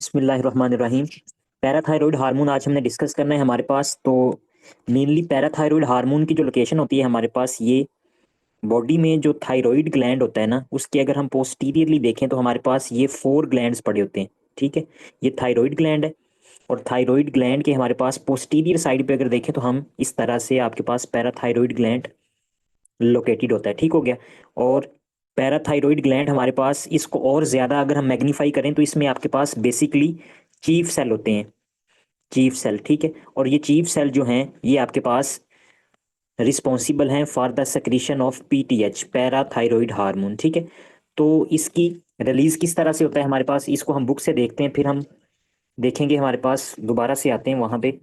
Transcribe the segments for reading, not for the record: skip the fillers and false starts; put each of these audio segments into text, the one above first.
बिस्मिल्लाहिर्रहमानिर्रहीम। Parathyroid hormone आज हमने डिस्कस करना है हमारे पास। तो मेनली पैराथायरॉयड हार्मोन की जो लोकेशन होती है हमारे पास, ये बॉडी में जो थायरॉयड ग्लैंड होता है ना, उसके अगर हम पोस्टीरियरली देखें तो हमारे पास ये 4 ग्लैंड्स पड़े होते हैं। ठीक है, ये थायरॉयड ग्लैंड है। और थायरॉयड ग्लैंड के हमारे पास पोस्टीरियर साइड पे अगर देखें तो हम इस तरह से आपके पास पैराथायरॉयड ग्लैंड लोकेटेड होता है। ठीक हो गया। और पैराथायरॉयड ग्लैंड हमारे पास, इसको और ज़्यादा अगर हम मैग्नीफाई करें तो इसमें आपके पास बेसिकली चीफ सेल होते हैं। चीफ सेल, ठीक है। और ये चीफ सेल जो हैं ये आपके पास रिस्पॉन्सिबल हैं for the secretion of PTH, parathyroid hormone. ठीक है। तो इसकी रिलीज किस तरह से होता है हमारे पास, इसको हम बुक से देखते हैं, फिर हम देखेंगे हमारे पास दोबारा से आते हैं वहाँ पे।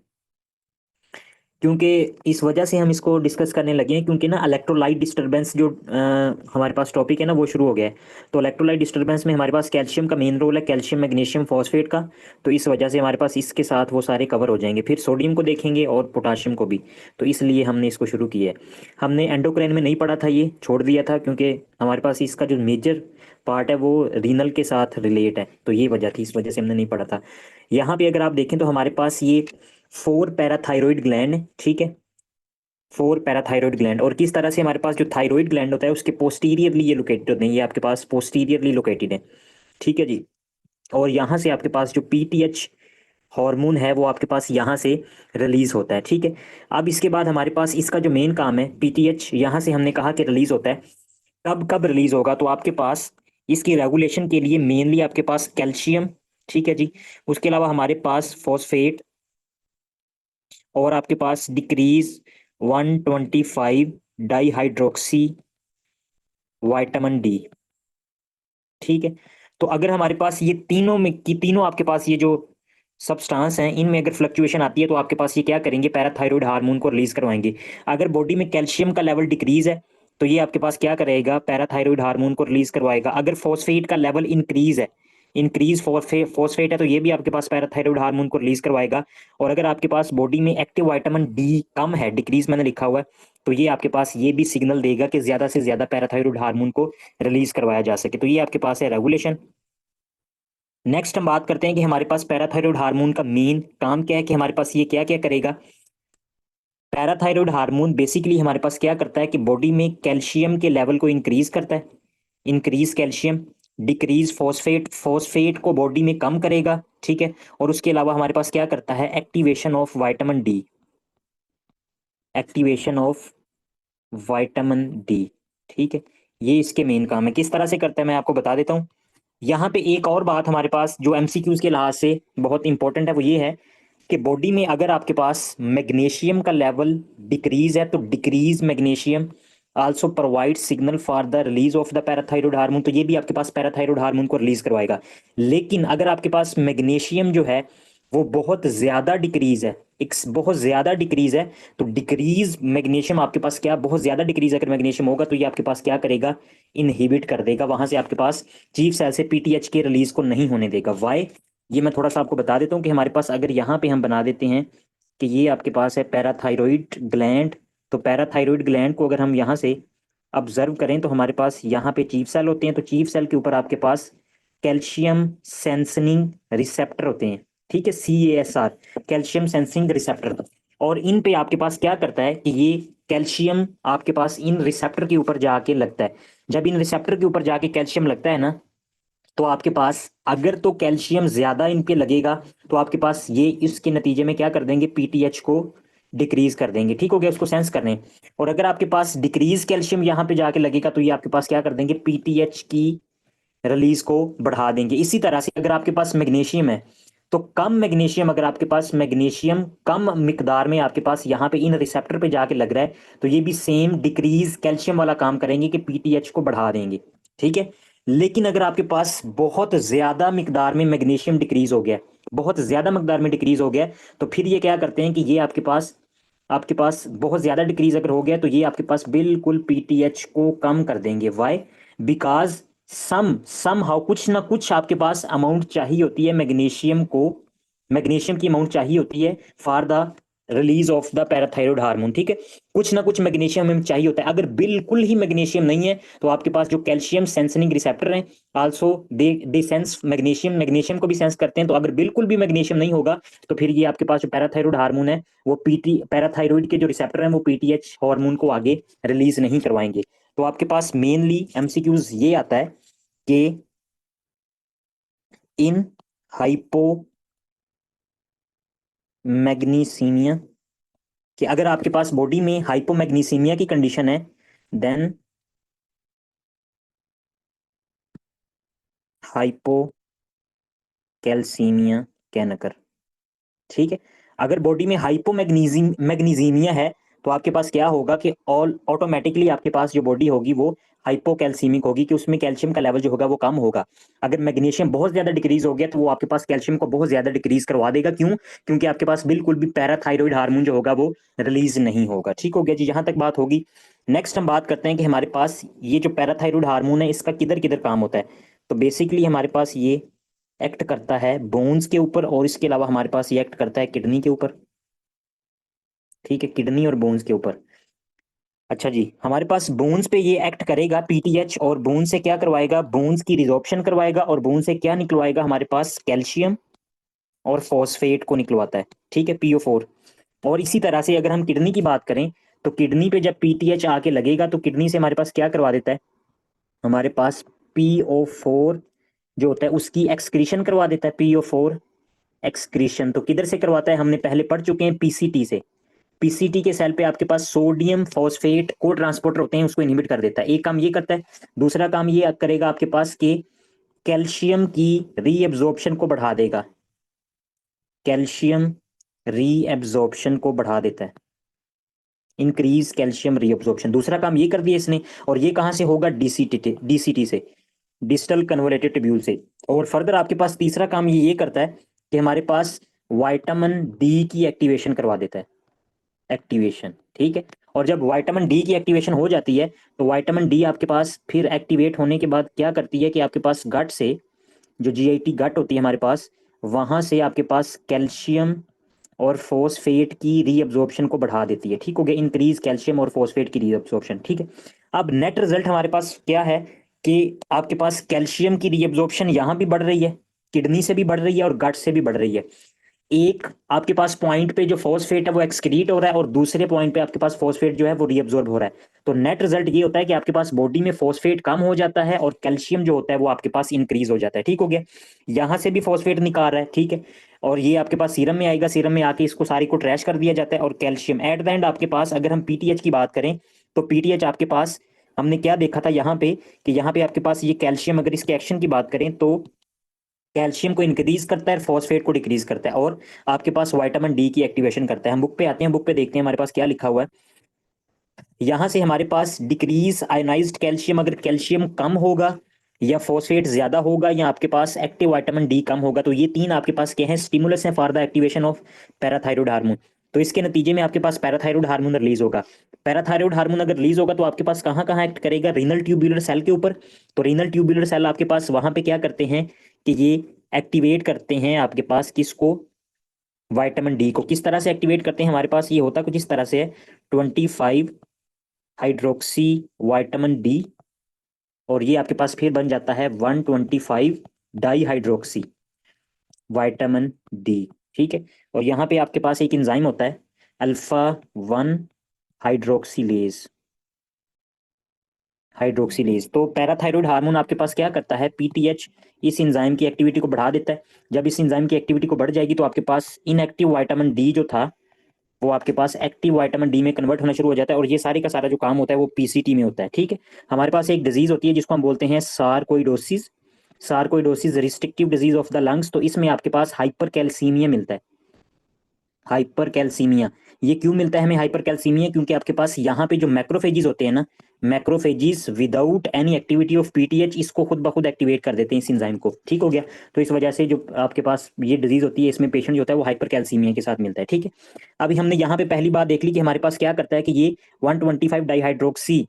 क्योंकि इस वजह से हम इसको डिस्कस करने लगे हैं, क्योंकि ना इलेक्ट्रोलाइट डिस्टर्बेंस जो हमारे पास टॉपिक है ना, वो शुरू हो गया है। तो इलेक्ट्रोलाइट डिस्टर्बेंस में हमारे पास कैल्शियम का मेन रोल है, कैल्शियम मैग्नीशियम फॉस्फेट का। तो इस वजह से हमारे पास इसके साथ वो सारे कवर हो जाएंगे। फिर सोडियम को देखेंगे और पोटाशियम को भी। तो इसलिए हमने इसको शुरू किया है। हमने एंडोक्राइन में नहीं पढ़ा था, ये छोड़ दिया था, क्योंकि हमारे पास इसका जो मेजर पार्ट है वो रीनल के साथ रिलेट है। तो ये वजह थी, इस वजह से हमने नहीं पढ़ा था। यहाँ पे अगर आप देखें तो हमारे पास ये 4 पैराथायरॉयड ग्लैंड है। ठीक है, 4 पैराथायरॉयड ग्लैंड। और किस तरह से हमारे पास जो थायरॉयड ग्लैंड होता है उसके पोस्टीरियरली ये लोकेटेड होते हैं, ये आपके पास पोस्टीरियरली लोकेटेड है। ठीक है जी। और यहाँ से आपके पास जो पीटीएच हार्मोन है वो आपके पास यहाँ से रिलीज होता है। ठीक है। अब इसके बाद हमारे पास इसका जो मेन काम है, पीटीएच यहाँ से हमने कहा कि रिलीज होता है। कब कब रिलीज होगा, तो आपके पास इसकी रेगुलेशन के लिए मेनली आपके पास कैल्शियम, ठीक है जी, उसके अलावा हमारे पास फॉस्फेट, और आपके पास डिक्रीज 125 डाईहाइड्रोक्सी विटामिन डी। ठीक है। तो अगर हमारे पास ये तीनों में की तीनों आपके पास ये जो सब्सटेंस हैं, इनमें अगर फ्लक्चुएशन आती है तो आपके पास ये क्या करेंगे, पैराथायरॉयड हार्मोन को रिलीज करवाएंगे। अगर बॉडी में कैल्शियम का लेवल डिक्रीज है तो ये आपके पास क्या करेगा, पैराथायरॉयड हार्मोन को रिलीज करवाएगा। अगर फॉस्फेट का लेवल इंक्रीज है, इंक्रीज फॉस्फेट है, तो ये भी आपके पास पैराथायरॉयड हार्मोन को रिलीज करवाएगा। और अगर आपके पास बॉडी में एक्टिव विटामिन डी कम है, डिक्रीज मैंने लिखा हुआ है, तो ये आपके पास ये भी सिग्नल देगा कि ज्यादा से ज्यादा पैराथायरॉयड हार्मोन को रिलीज करवाया जा सके। तो ये आपके पास है रेगुलेशन। नेक्स्ट हम बात करते हैं कि हमारे पास पैराथायरॉयड हार्मोन का मेन काम क्या है, कि हमारे पास ये क्या क्या करेगा। पैराथायरॉयड हार्मोन बेसिकली हमारे पास क्या करता है कि बॉडी में कैल्शियम के लेवल को इंक्रीज करता है, increase calcium, decrease phosphate, phosphate को बॉडी में कम करेगा। ठीक है। और उसके अलावा हमारे पास क्या करता है, activation of vitamin D, activation of vitamin D. ठीक है। ये इसके मेन काम है। किस तरह से करता है मैं आपको बता देता हूँ। यहाँ पे एक और बात हमारे पास जो एमसीक्यूज के लिहाज से बहुत इंपॉर्टेंट है, वो ये है कि बॉडी में अगर आपके पास मैग्नीशियम का लेवल डिक्रीज है तो decrease magnesium also provide signal for the release of the parathyroid hormone. तो ये भी आपके पास पैराथायरॉयड हार्मोन को रिलीज करवाएगा। लेकिन अगर आपके पास मैग्नीशियम जो है वो बहुत ज्यादा डिक्रीज है, एक बहुत ज्यादा डिक्रीज है, तो डिक्रीज मैग्नीशियम आपके पास क्या, बहुत ज्यादा डिक्रीज अगर मैग्नीशियम होगा तो ये आपके पास क्या करेगा, इनहिबिट कर देगा, वहां से आपके पास चीफ सेल से पीटीएच के रिलीज को नहीं होने देगा। वाई, ये मैं थोड़ा सा आपको बता देता हूँ कि हमारे पास अगर यहाँ पे हम बना देते हैं कि ये आपके पास है पैराथायरॉयड ग्लैंड। तो पैराथायरॉयड ग्लैंड को अगर हम यहाँ से ऑब्जर्व करें तो हमारे पास यहाँ पे चीफ सेल होते हैं। तो चीफ सेल के ऊपर आपके पास कैल्शियम सेंसनिंग रिसेप्टर होते हैं। ठीक है, CASR, कैल्शियम सेंसिंग रिसेप्टर। और इन पे आपके पास क्या करता है कि ये कैल्शियम आपके पास इन रिसेप्टर के ऊपर जाके लगता है। जब इन रिसेप्टर के ऊपर जाके कैल्शियम लगता है ना, तो आपके पास अगर तो कैल्शियम ज्यादा इन पे लगेगा तो आपके पास ये इसके नतीजे में क्या कर देंगे, पीटीएच को डिक्रीज कर देंगे। ठीक हो गया, उसको सेंस करने। और अगर आपके पास डिक्रीज कैल्शियम यहाँ पे जाके लगेगा तो ये आपके पास क्या कर देंगे, पीटीएच की रिलीज को बढ़ा देंगे। इसी तरह से अगर आपके पास मैग्नीशियम है तो कम मैग्नीशियम, अगर आपके पास मैग्नीशियम कम मिकदार में आपके पास यहाँ पे इन रिसेप्टर पे जाके लग रहा है तो ये भी सेम डिक्रीज कैल्शियम वाला काम करेंगे कि पीटीएच को बढ़ा देंगे। ठीक है। लेकिन अगर आपके पास बहुत ज्यादा मिकदार में मैग्नीशियम डिक्रीज हो गया, बहुत ज्यादा मिकदार में डिक्रीज हो गया, तो फिर ये क्या करते हैं कि ये आपके पास बहुत ज्यादा डिक्रीज अगर हो गया तो ये आपके पास बिल्कुल पीटीएच को कम कर देंगे। वाई, बिकॉज सम हाउ कुछ ना कुछ आपके पास अमाउंट चाहिए होती है मैग्नीशियम को, मैग्नीशियम की अमाउंट चाहिए होती है for the release of the parathyroid hormone. ठीक है, कुछ ना कुछ मैग्नीशियम हमें चाहिए होता है। अगर बिल्कुल ही मैग्नीशियम नहीं है तो आपके पास जो कैल्शियम सेंसिंग रिसेप्टर हैं also they sense magnesium, magnesium को भी सेंस करते हैं। तो अगर बिल्कुल भी मैग्नीशियम नहीं होगा तो फिर ये आपके पास जो पैराथायरॉयड हार्मोन है वो पीटी पैराथायरॉयड के जो रिसेप्टर हैं वो पीटीएच हार्मोन को आगे रिलीज नहीं करवाएंगे। तो आपके पास मेनली एमसीक्यूज ये आता है कि इन हाइपो मैग्नीसीमिया, कि अगर आपके पास बॉडी में हाइपोमैग्नीसीमिया की कंडीशन है देन हाइपोकैल्सीमिया कैन अकर। ठीक है, अगर बॉडी में मैग्नीजीमिया है तो आपके पास क्या होगा कि ऑल ऑटोमेटिकली आपके पास जो बॉडी होगी वो हाइपोकैल्सीमिक होगी, कि उसमें कैल्शियम का लेवल जो होगा वो कम होगा। अगर मैग्नीशियम बहुत ज्यादा डिक्रीज हो गया तो वो आपके पास कैल्शियम को बहुत ज्यादा डिक्रीज करवा देगा। क्यों? क्योंकि आपके पास बिल्कुल भी पैराथायरॉयड हार्मोन जो होगा वो रिलीज नहीं होगा। ठीक हो गया जी, यहां तक बात होगी। नेक्स्ट हम बात करते हैं कि हमारे पास ये जो पैराथायरॉयड हार्मोन है इसका किधर किधर काम होता है। तो बेसिकली हमारे पास ये एक्ट करता है बोन्स के ऊपर, और इसके अलावा हमारे पास ये एक्ट करता है किडनी के ऊपर। ठीक है, किडनी और बोन्स के ऊपर। अच्छा जी, हमारे पास बोन्स पे ये एक्ट करेगा पीटीएच, और बोन से क्या करवाएगा? बोन्स की रिजॉर्प्शन करवाएगा, और बोन से क्या निकलवाएगा? हमारे पास कैल्शियम और फॉस्फेट को निकलवाता है। ठीक है, PO4। और इसी तरह से अगर हम किडनी की बात करें तो किडनी पे जब पीटीएच आके लगेगा तो किडनी से हमारे पास क्या करवा देता है? हमारे पास PO4 जो होता है उसकी एक्सक्रीशन करवा देता है। PO4 एक्सक्रीशन तो किधर से करवाता है? हमने पहले पढ़ चुके हैं पीसीटी से। पीसीटी के सेल पे आपके पास सोडियम फॉस्फेट को ट्रांसपोर्टर होते हैं, उसको इनहिबिट कर देता है। एक काम ये करता है। दूसरा काम ये करेगा आपके पास कि कैल्शियम की रीएब्जॉर्प्शन को बढ़ा देगा। कैल्शियम रीएब्जॉर्प्शन को बढ़ा देता है, इंक्रीज कैल्शियम रीअब्जॉर्प्शन। दूसरा काम ये कर दिया इसने, और ये कहां से होगा? डीसीटी से, डिस्टल कन्वोलेटेड ट्यूब्यूल से। और फर्दर आपके पास तीसरा काम ये करता है कि हमारे पास विटामिन डी की एक्टिवेशन करवा देता है, एक्टिवेशन। ठीक है, और जब विटामिन डी की एक्टिवेशन हो जाती है तो विटामिन डी आपके पास फिर एक्टिवेट होने के बाद क्या करती है कि आपके पास गट से, जो जीआईटी गट होती है हमारे पास, वहां से आपके पास कैल्शियम और फोस्फेट की रीअब्जॉर्प्शन को बढ़ा देती है। ठीक हो गया, इंक्रीज कैल्शियम और फोस्फेट की रीअब्जॉर्प्शन। ठीक है, अब नेट रिजल्ट हमारे पास क्या है कि आपके पास कैल्शियम की रीअब्जॉर्प्शन यहां भी बढ़ रही है, किडनी से भी बढ़ रही है और गट से भी बढ़ रही है। एक आपके पास पॉइंट पे जो फॉस्फेट है वो एक्सक्रीट हो रहा है, और दूसरे पॉइंट पे आपके पास फॉस्फेट जो है वो रीअब्जॉर्ब हो रहा है। तो नेट रिजल्ट ये होता है कि आपके पास बॉडी में फॉस्फेट कम हो जाता है और कैल्शियम जो होता है वो आपके पास इंक्रीज हो जाता है। ठीक हो गया, यहां से भी फॉस्फेट निकाल रहा है। ठीक है, और ये आपके पास सीरम में आएगा, सीरम में आके इसको सारी को ट्रैश कर दिया जाता है, और कैल्शियम एट द एंड आपके पास, अगर हम पीटीएच की बात करें तो पीटीएच आपके पास हमने क्या देखा था यहाँ पे, कि यहाँ पे आपके पास ये कैल्शियम, अगर इसके एक्शन की बात करें तो कैल्शियम को इंक्रीज करता है, फॉस्फेट को डिक्रीज करता है, और आपके पास विटामिन डी की एक्टिवेशन करता है। हम बुक पे आते हैं, बुक पे देखते हैं हमारे पास क्या लिखा हुआ है। यहां से हमारे पास डिक्रीज आयोनाइज्ड कैल्शियम, अगर कैल्शियम कम होगा या फॉस्फेट ज्यादा होगा या आपके पास एक्टिव विटामिन डी कम होगा, तो ये तीन आपके पास क्या है? स्टिमुलस है for the activation of parathyroid hormone. तो इसके नतीजे में आपके पास पैराथायरॉयड हार्मोन रिलीज होगा। पैराथायरॉयड हार्मोन अगर रिलीज होगा तो आपके पास कहाँ कहाँ एक्ट करेगा? रीनल ट्यूब्यूलर सेल के ऊपर। तो रीनल ट्यूब्यूलर सेल आपके पास वहां पे क्या करते हैं कि ये एक्टिवेट करते हैं आपके पास किसको? विटामिन डी को। किस तरह से एक्टिवेट करते हैं? हमारे पास ये होता कुछ इस तरह से है, 25 हाइड्रोक्सी विटामिन डी, और ये आपके पास फिर बन जाता है 125 डाई हाइड्रोक्सी विटामिन डी। ठीक है, और यहाँ पे आपके पास एक एंजाइम होता है अल्फा 1 हाइड्रोक्सीलेज, हाइड्रोक्सीलेज। तो पैराथायरॉयड हार्मोन आपके पास क्या करता है? पीटीएच इस एंजाइम की एक्टिविटी को बढ़ा देता है। जब इस एंजाइम की एक्टिविटी को बढ़ जाएगी तो आपके पास इनएक्टिव विटामिन डी जो था वो आपके पास एक्टिव विटामिन डी में कन्वर्ट होना शुरू हो जाता है, और ये सारे का सारा जो काम होता है वो पीसीटी में होता है। ठीक है, हमारे पास एक डिजीज होती है जिसको हम बोलते हैं sarcoidosis, sarcoidosis restrictive disease of the lungs. तो इसमें आपके पास हाइपर कैल्सीमिया मिलता है, हाइपर कैल्सीमिया। ये क्यों मिलता है हमें हाइपर कैल्सीमिया? क्योंकि आपके पास यहाँ पे जो मैक्रोफेजिस होते हैं ना, macrophages without any activity of PTH इसको खुद ब खुद एक्टिवेट कर देते हैं इस एंजाइम को। ठीक हो गया, तो इस वजह से जो आपके पास ये डिजीज होती है इसमें पेशेंट जो होता है वो हाइपर कैल्सीमिया के साथ मिलता है। ठीक है, अभी हमने यहाँ पे पहली बात देख ली कि हमारे पास क्या करता है कि ये 125 डाईहाइड्रोक्सी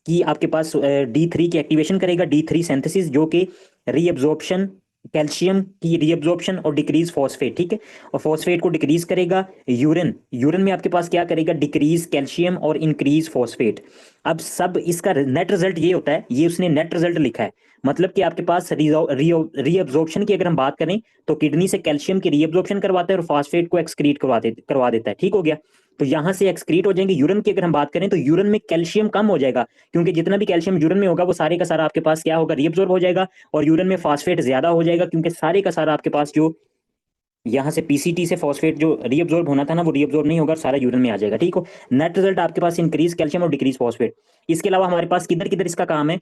की आपके पास D3 की एक्टिवेशन करेगा, D3 सिंथेसिस, जो कि रीअब्जॉर्प्शन कैल्शियम की रीअब्जॉर्प्शन और डिक्रीज फॉस्फेट, ठीक है। और फॉस्फेट को डिक्रीज करेगा यूरिन, यूरिन में आपके पास क्या करेगा, डिक्रीज कैल्शियम और इंक्रीज फॉस्फेट। अब सब इसका नेट रिजल्ट ये होता है, ये उसने नेट रिजल्ट लिखा है, मतलब कि आपके पास रीअब्जॉर्प्शन की अगर हम बात करें तो किडनी से कैल्शियम की रीअब्जॉर्प्शन करवाता है और फॉस्फेट को एक्सक्रीट करवा देता है, ठीक हो गया। तो यहां से एक्सक्रीट हो जाएंगे। यूरिन की अगर हम बात करें तो यूरिन में कैल्शियम कम हो जाएगा, क्योंकि जितना भी कैल्शियम यूरिन में होगा वो सारे का सारा आपके पास क्या होगा, रीअब्जॉर्ब हो जाएगा। और यूरिन में फॉस्फेट ज्यादा हो जाएगा, क्योंकि सारे का सारा आपके पास जो यहाँ से पीसीटी से फॉस्फेट जो रीअब्जॉर्ब होना था ना, वो रीअब्जॉर्ब नहीं होगा, सारा यूरिन में आ जाएगा, ठीक हो। नेट रिजल्ट आपके पास इंक्रीज कैल्शियम और डिक्रीज फॉस्फेट। इसके अलावा हमारे पास किधर किधर इसका काम है,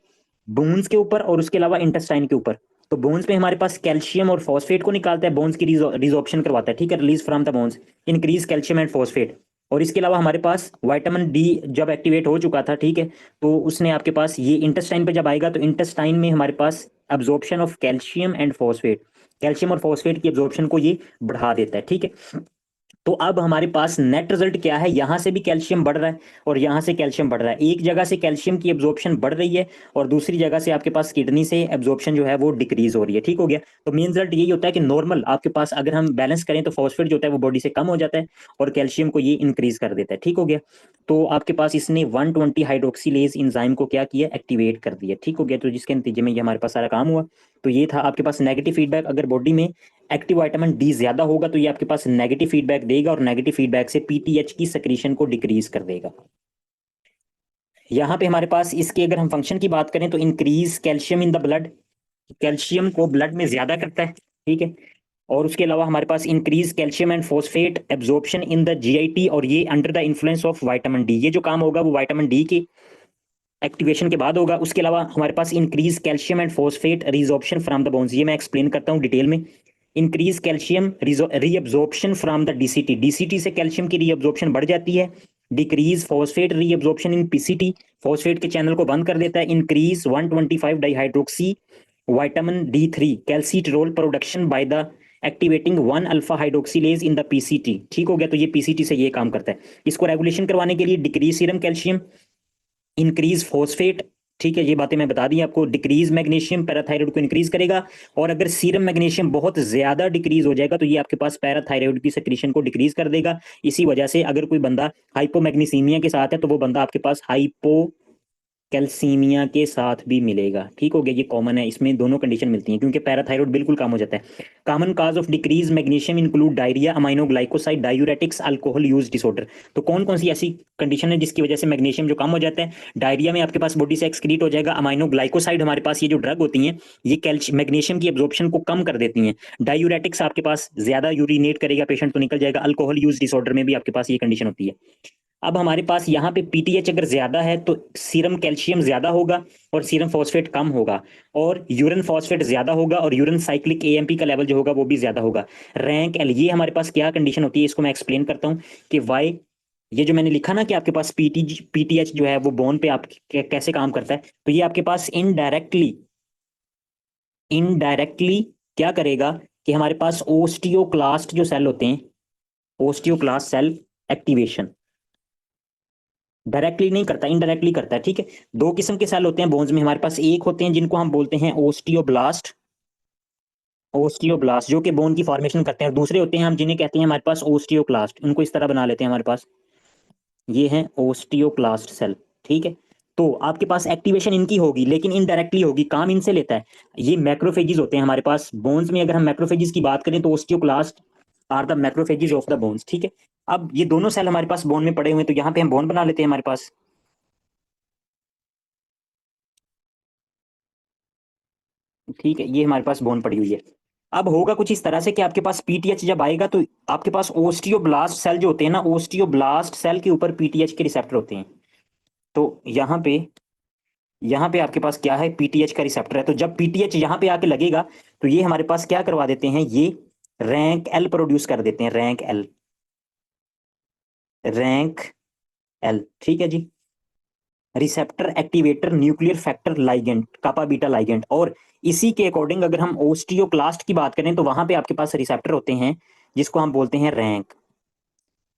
बोन्स के ऊपर और उसके अलावा इंटेस्टाइन के ऊपर। तो बोन्स में हमारे पास कैल्शियम और फॉस्फेट को निकालता है, बोन्स की रिजॉर्प्शन करवाता है, ठीक है, release from the bones, increase calcium and phosphate. और इसके अलावा हमारे पास विटामिन डी जब एक्टिवेट हो चुका था, ठीक है, तो उसने आपके पास ये इंटेस्टाइन पे जब आएगा तो इंटेस्टाइन में हमारे पास absorption of calcium and phosphate, calcium और फॉस्फेट की एब्जॉर्प्शन को ये बढ़ा देता है, ठीक है। तो अब हमारे पास नेट रिजल्ट क्या है, यहां से भी कैल्शियम बढ़ रहा है और यहां से कैल्शियम बढ़ रहा है, एक जगह से कैल्शियम की एब्जॉर्प्शन बढ़ रही है और दूसरी जगह से आपके पास किडनी से एब्जॉर्प्शन जो है वो डिक्रीज हो रही है, ठीक हो गया। तो मेन रिजल्ट यही होता है कि नॉर्मल आपके पास अगर हम बैलेंस करें तो फॉस्फेट जो होता है वो बॉडी से कम हो जाता है और कैल्शियम को ये इंक्रीज कर देता है, ठीक हो गया। तो आपके पास इसने 120 हाइड्रोक्सीलेज इंजाइम को क्या किया, एक्टिवेट कर दिया, ठीक हो गया। तो जिसके नतीजे में ये हमारे पास सारा काम हुआ। तो ये था आपके पास नेगेटिव फीडबैक, अगर बॉडी में एक्टिव विटामिन डी ज्यादा होगा तो ये आपके पास नेगेटिव फीडबैक देगा और नेगेटिव फीडबैक से पीटीएच की सेक्रीशन को डिक्रीज कर देगा। यहाँ पे हमारे पास इसके अगर हम फंक्शन की बात करें तो increase calcium in the blood, calcium को ब्लड में ज्यादा करता है, ठीक है। और उसके अलावा हमारे पास increase calcium and phosphate absorption in the GIT, और ये under the influence of vitamin D, ये जो काम होगा वो विटामिन डी के एक्टिवेशन के बाद होगा। उसके अलावा हमारे पास increase calcium and phosphate resorption from the bones, ये मैं एक्सप्लेन करता हूँ डिटेल में। Increase calcium reabsorption from the DCT, DCT से कैल्शियम की रीअब्जॉर्प्शन बढ़ जाती है। Decrease phosphate reabsorption in PCT, फॉस्फेट के चैनल को बंद कर देता है। इंक्रीज 125 डाइहाइड्रोक्सी विटामिन डी3 calcitriol production by the activating 1 alpha hydroxylase in the PCT, ठीक हो गया। तो ये पीसीटी से ये काम करता है। इसको रेगुलेशन करवाने के लिए decrease serum calcium, increase phosphate, ठीक है, ये बातें मैं बता दी आपको। डिक्रीज मैग्नीशियम पैराथायराइड को इंक्रीज करेगा, और अगर सीरम मैग्नीशियम बहुत ज्यादा डिक्रीज हो जाएगा तो ये आपके पास पैराथायराइड की सेक्रीशन को डिक्रीज कर देगा। इसी वजह से अगर कोई बंदा हाइपोमैग्नीसीमिया के साथ है तो वो बंदा आपके पास हाइपो कैल्सीमिया के साथ भी मिलेगा, ठीक हो गया। ये कॉमन है, इसमें दोनों कंडीशन मिलती हैं क्योंकि पैराथायराइड बिल्कुल कम हो जाता है। Common cause of decrease magnesium include diarrhoea, aminoglycoside, diuretics, alcohol use disorder. तो कौन कौन सी ऐसी कंडीशन है जिसकी वजह से मैग्नीशियम जो कम हो जाता है, डायरिया में आपके पास बॉडी से एक्सक्रीट हो जाएगा। अमाइनोग्लाइकोसाइड हमारे पास ये जो ड्रग होती हैं ये कैल्शियम मैग्नीशियम की एब्जॉर्प्शन को कम कर देती हैं। डायूरेटिक्स आपके पास ज्यादा यूरिनेट करेगा पेशेंट तो निकल जाएगा। अल्कोहल यूज डिसऑर्डर में भी आपके पास ये कंडीशन होती है। अब हमारे पास यहाँ पे पीटीएच अगर ज्यादा है तो सीरम कैल्शियम ज्यादा होगा और सीरम फॉस्फेट कम होगा, और यूरिन फॉस्फेट ज्यादा होगा और यूरिन साइक्लिक एएमपी का लेवल जो होगा वो भी ज्यादा होगा। रैंक एल, ये हमारे पास क्या कंडीशन होती है, इसको मैं एक्सप्लेन करता हूँ कि वाई, ये जो मैंने लिखा ना कि आपके पास पीटीएच जो है वो बोन पे आप कैसे काम करता है, तो ये आपके पास इनडायरेक्टली इनडायरेक्टली क्या करेगा कि हमारे पास ओस्टियोक्लास्ट जो सेल होते हैं, ओस्टियोक्लास्ट सेल एक्टिवेशन डायरेक्टली नहीं करता, इनडायरेक्टली करता है, ठीक है। दो किस्म के सेल होते हैं बोन्स में हमारे पास, एक होते हैं जिनको हम बोलते हैं ओस्टियोब्लास्ट, ओस्टियोब्लास्ट जो कि बोन की फॉर्मेशन करते हैं, और दूसरे होते हैं हम जिन्हें कहते हैं हमारे पास ओस्टियोक्लास्ट, उनको इस तरह बना लेते हैं हमारे पास, ये है ओस्टियोक्लास्ट सेल, ठीक है। तो आपके पास एक्टिवेशन इनकी होगी लेकिन इनडायरेक्टली होगी, काम इनसे लेता है। ये मैक्रोफेजिस होते हैं हमारे पास बोन्स में, अगर हम मैक्रोफेजिस की बात करें तो osteoclast are the macrophages of the bones, ठीक है। अब ये दोनों सेल हमारे पास बोन में पड़े हुए हैं तो यहाँ पे हम बोन बना लेते हैं हमारे पास, ठीक है, ये हमारे पास बोन पड़ी हुई है। अब होगा कुछ इस तरह से कि आपके पास पीटीएच जब आएगा तो आपके पास ओस्टियोब्लास्ट सेल जो होते हैं ना, ओस्टियोब्लास्ट सेल के ऊपर पीटीएच के रिसेप्टर होते हैं। तो यहाँ पे आपके पास क्या है, पीटीएच का रिसेप्टर है। तो जब पीटीएच यहाँ पे आके लगेगा तो ये हमारे पास क्या करवा देते हैं, ये रैंक एल प्रोड्यूस कर देते हैं, रैंक एल, रैंक एल, ठीक है जी। Receptor activator nuclear factor ligand, kappa beta ligand. और इसी के अकॉर्डिंग अगर हम ओस्टियोक्लास्ट की बात करें तो वहां पे आपके पास रिसेप्टर होते हैं जिसको हम बोलते हैं रैंक,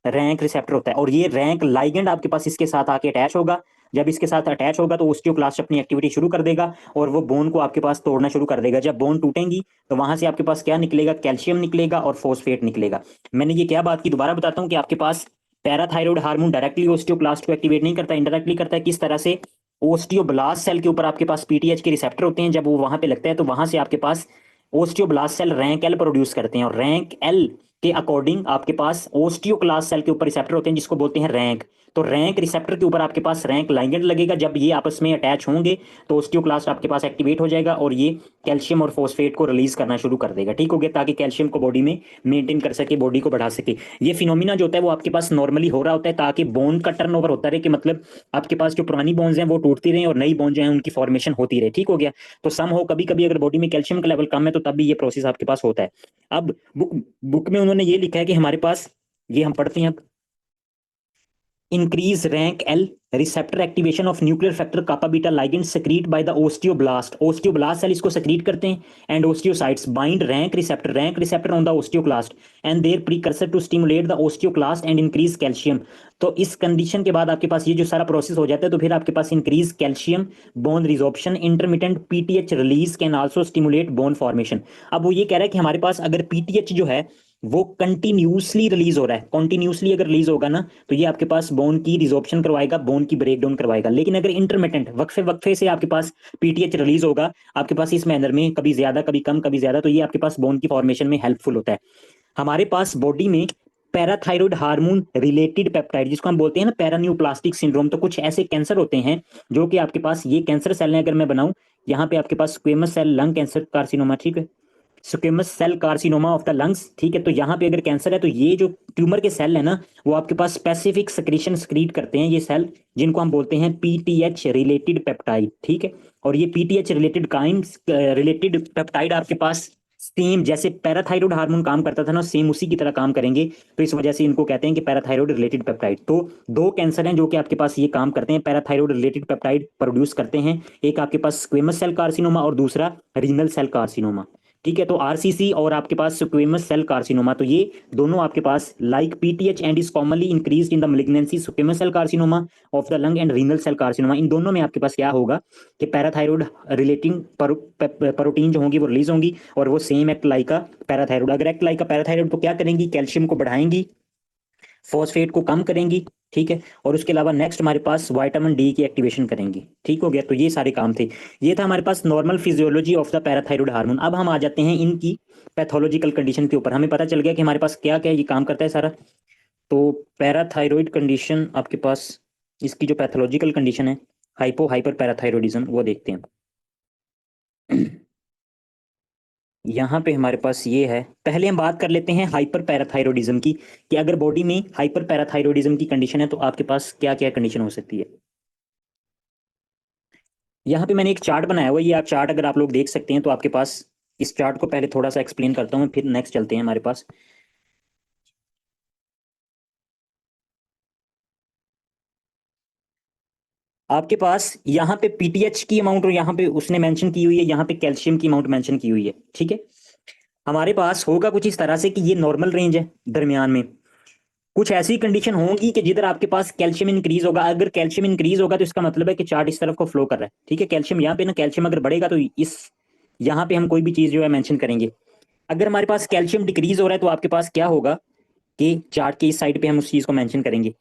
रैंक रिसेप्टर होता है। और ये रैंक लाइगेंड आपके पास इसके साथ आके अटैच होगा, जब इसके साथ अटैच होगा तो ओस्टियोक्लास्ट अपनी एक्टिविटी शुरू कर देगा और वो बोन को आपके पास तोड़ना शुरू कर देगा। जब बोन टूटेंगी तो वहां से आपके पास क्या निकलेगा, कैल्शियम निकलेगा और फॉस्फेट निकलेगा। मैंने ये क्या बात की, दोबारा बताता हूँ कि आपके पास पैराथायरॉयड हार्मोन डायरेक्टली ओस्टियोक्लास्ट को एक्टिवेट नहीं करता, इनडायरेक्टली करता है। किस तरह से, ओस्टियोब्लास्ट सेल के ऊपर आपके पास पीटीएच के रिसेप्टर होते हैं, जब वो वहां पे लगता है तो वहां से आपके पास osteoblast cell RANK L produce करते हैं और रैंक एल के अकॉर्डिंग आपके पास ओस्टियोक्लास्ट सेल के ऊपर रिसेप्टर होते हैं जिसको बोलते हैं रैंक। तो रैंक रिसेप्टर के ऊपर आपके पास रैंक लाइगेंड लगेगा, जब ये आपस में अटैच होंगे तो ओस्टियोक्लास्ट आपके पास एक्टिवेट हो जाएगा और ये कैल्शियम और फॉस्फेट को रिलीज करना शुरू कर देगा। ठीक हो गया, ताकि कैल्शियम को बॉडी में मेंटेन कर सके, बॉडी को बढ़ा सके। ये फिनोमिना जो होता है वो आपके पास नॉर्मली हो रहा होता है ताकि बोन का टर्नओवर होता रहे, कि मतलब आपके पास जो पुरानी बोन्स हैं वो टूटती रहे और नई बोन जो है उनकी फॉर्मेशन होती रहे। ठीक हो गया, तो सम हो कभी कभी अगर बॉडी में कैल्शियम का लेवल कम है तो तब भी ये प्रोसेस आपके पास होता है। अब बुक में उन्होंने ये लिखा है कि हमारे पास, ये हम पढ़ते हैं अब, increase rank L receptor activation of nuclear factor kappa beta ligand secrete by the osteoblast cell इसको secrete करते हैं and osteocytes bind rank receptor on the osteoclast and their precursor to stimulate the osteoclast and increase calcium। तो इस condition के बाद आपके पास ये जो सारा प्रोसेस हो जाता है तो फिर आपके पास increase calcium, bone resorption, intermittent PTH release can also stimulate bone formation. अब वो ये कह रहा है कि हमारे पास अगर पीटीएच जो है वो कंटिन्यूसली रिलीज हो रहा है, कंटिन्यूसली अगर रिलीज होगा ना तो ये आपके पास बोन की रिजॉर्प्शन करवाएगा, बोन की ब्रेकडाउन करवाएगा। लेकिन अगर इंटरमिटेंट वक्फे वक्फे से आपके पास पीटीएच रिलीज होगा आपके पास इस मैनर में, कभी ज्यादा कभी कम कभी ज्यादा, तो ये आपके पास बोन की फॉर्मेशन में हेल्पफुल होता है। हमारे पास बॉडी में पैराथायरॉयड हार्मोन रिलेटेड पेप्टाइड जिसको हम बोलते हैं ना पैरान्यूप्लास्टिक सिंड्रोम, तो कुछ ऐसे कैंसर होते हैं जो कि आपके पास ये कैंसर सेल है। अगर मैं बनाऊं यहाँ पे आपके पास squamous cell lung cancer carcinoma, ठीक है, squamous cell carcinoma of the lungs, ठीक है, तो यहाँ पे अगर कैंसर है तो ये जो ट्यूमर के सेल है ना वो आपके पास स्पेसिफिक सेक्रेशन स्क्रीट करते हैं ये सेल, जिनको हम बोलते हैं पीटीएच रिलेटेड पेप्टाइड। ठीक है, और ये PTH related kind related peptide आपके पास सेम जैसे पैराथायरॉयड हार्मोन काम करता था ना, सेम उसी की तरह काम करेंगे। तो इस वजह से इनको कहते हैं कि पैराथायरॉयड रिलेटेड पेप्टाइड। तो दो कैंसर हैं जो कि आपके पास ये काम करते हैं, पैराथायरॉयड रिलेटेड पेप्टाइड प्रोड्यूस करते हैं। एक आपके पास स्क्वेमस सेल कार्सिनोमा और दूसरा रीनल सेल कार्सिनोमा। ठीक है, तो आरसीसी और आपके पास स्क्वेमस सेल कार्सिनोमा, तो ये दोनों आपके पास like PTH and is commonly increased in the malignancy squamous cell carcinoma of the lung and renal cell carcinoma. इन दोनों में आपके पास क्या होगा कि पैराथायरॉयड रिलेटिंग प्रोटीन जो होंगी वो रिलीज होंगी और वो सेम एक्ट लाइक का पैराथायरॉयड। अगर एक्ट लाइक का पैराथायरॉयड तो क्या करेंगी, कैल्शियम को बढ़ाएंगी, फॉस्फेट को कम करेंगी। ठीक है, और उसके अलावा नेक्स्ट हमारे पास विटामिन डी की एक्टिवेशन करेंगी। ठीक हो गया, तो ये सारे काम थे। ये था हमारे पास normal physiology of the parathyroid hormone. अब हम आ जाते हैं इनकी पैथोलॉजिकल कंडीशन के ऊपर। हमें पता चल गया कि हमारे पास क्या क्या ये काम करता है सारा। तो पैराथायरॉयड कंडीशन आपके पास, इसकी जो पैथोलॉजिकल कंडीशन है हाइपर पैराथायरॉयडिज्म, वो देखते हैं। यहाँ पे हमारे पास ये है, पहले हम बात कर लेते हैं हाइपर पैराथायरॉयडिज्म की, कि अगर बॉडी में हाइपर पैराथायरॉयडिज्म की कंडीशन है तो आपके पास क्या क्या कंडीशन हो सकती है। यहाँ पे मैंने एक चार्ट बनाया हुआ है, ये आप चार्ट अगर आप लोग देख सकते हैं तो आपके पास, इस चार्ट को पहले थोड़ा सा एक्सप्लेन करता हूँ फिर नेक्स्ट चलते हैं हमारे पास। आपके पास यहाँ पे पीटीएच की अमाउंट और यहाँ पे उसने मेंशन की हुई है, यहाँ पे कैल्शियम की अमाउंट मेंशन की हुई है। ठीक है, हमारे पास होगा कुछ इस तरह से कि ये नॉर्मल रेंज है, दरमियान में कुछ ऐसी कंडीशन होंगी कि जिधर आपके पास कैल्शियम इंक्रीज होगा। अगर कैल्शियम इंक्रीज होगा तो इसका मतलब है कि चार्ट इस तरफ को फ्लो कर रहा है। ठीक है, कैल्शियम यहाँ पे ना, कैल्शियम अगर बढ़ेगा तो इस यहाँ पे हम कोई भी चीज जो है मेंशन करेंगे। अगर हमारे पास कैल्शियम डिक्रीज हो रहा है तो आपके पास क्या होगा कि चार्ट की इस साइड पे हम उस चीज को मेंशन करेंगे।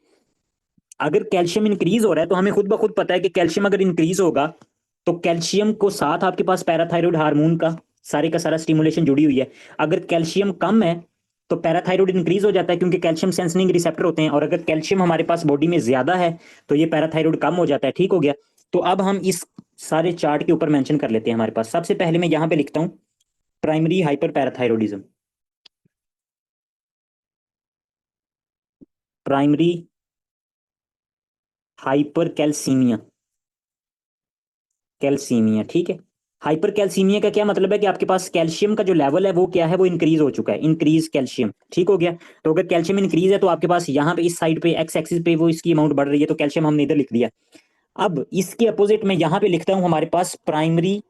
अगर कैल्शियम इंक्रीज हो रहा है तो हमें खुद ब खुद पता है कि कैल्शियम अगर इंक्रीज होगा तो कैल्शियम को साथ आपके पास पैराथायरॉयड हार्मोन का सारा स्टिमुलेशन जुड़ी हुई है। अगर कैल्शियम कम है तो पैराथायरॉयड इंक्रीज हो जाता है क्योंकि कैल्शियम सेंसिंग रिसेप्टर होते हैं, और अगर कैल्शियम हमारे पास बॉडी में ज्यादा है तो ये पैराथायरॉयड कम हो जाता है। ठीक हो गया, तो अब हम इस सारे चार्ट के ऊपर मेंशन कर लेते हैं। हमारे पास सबसे पहले मैं यहां पे लिखता हूं primary hyper parathyroidism, primary hyper calcaemia, calcaemia. ठीक है, हाइपर कैल्सीमिया का क्या मतलब है कि आपके पास कैल्शियम का जो लेवल है वो क्या है, वो इंक्रीज हो चुका है, इंक्रीज कैल्शियम। ठीक हो गया, तो अगर कैल्शियम इंक्रीज है तो आपके पास यहाँ पे इस साइड पे एक्स एक्सिस पे वो इसकी अमाउंट बढ़ रही है, तो कैल्शियम हमने इधर लिख दिया। अब इसके अपोजिट में यहाँ पे लिखता हूं हमारे पास प्राइमरी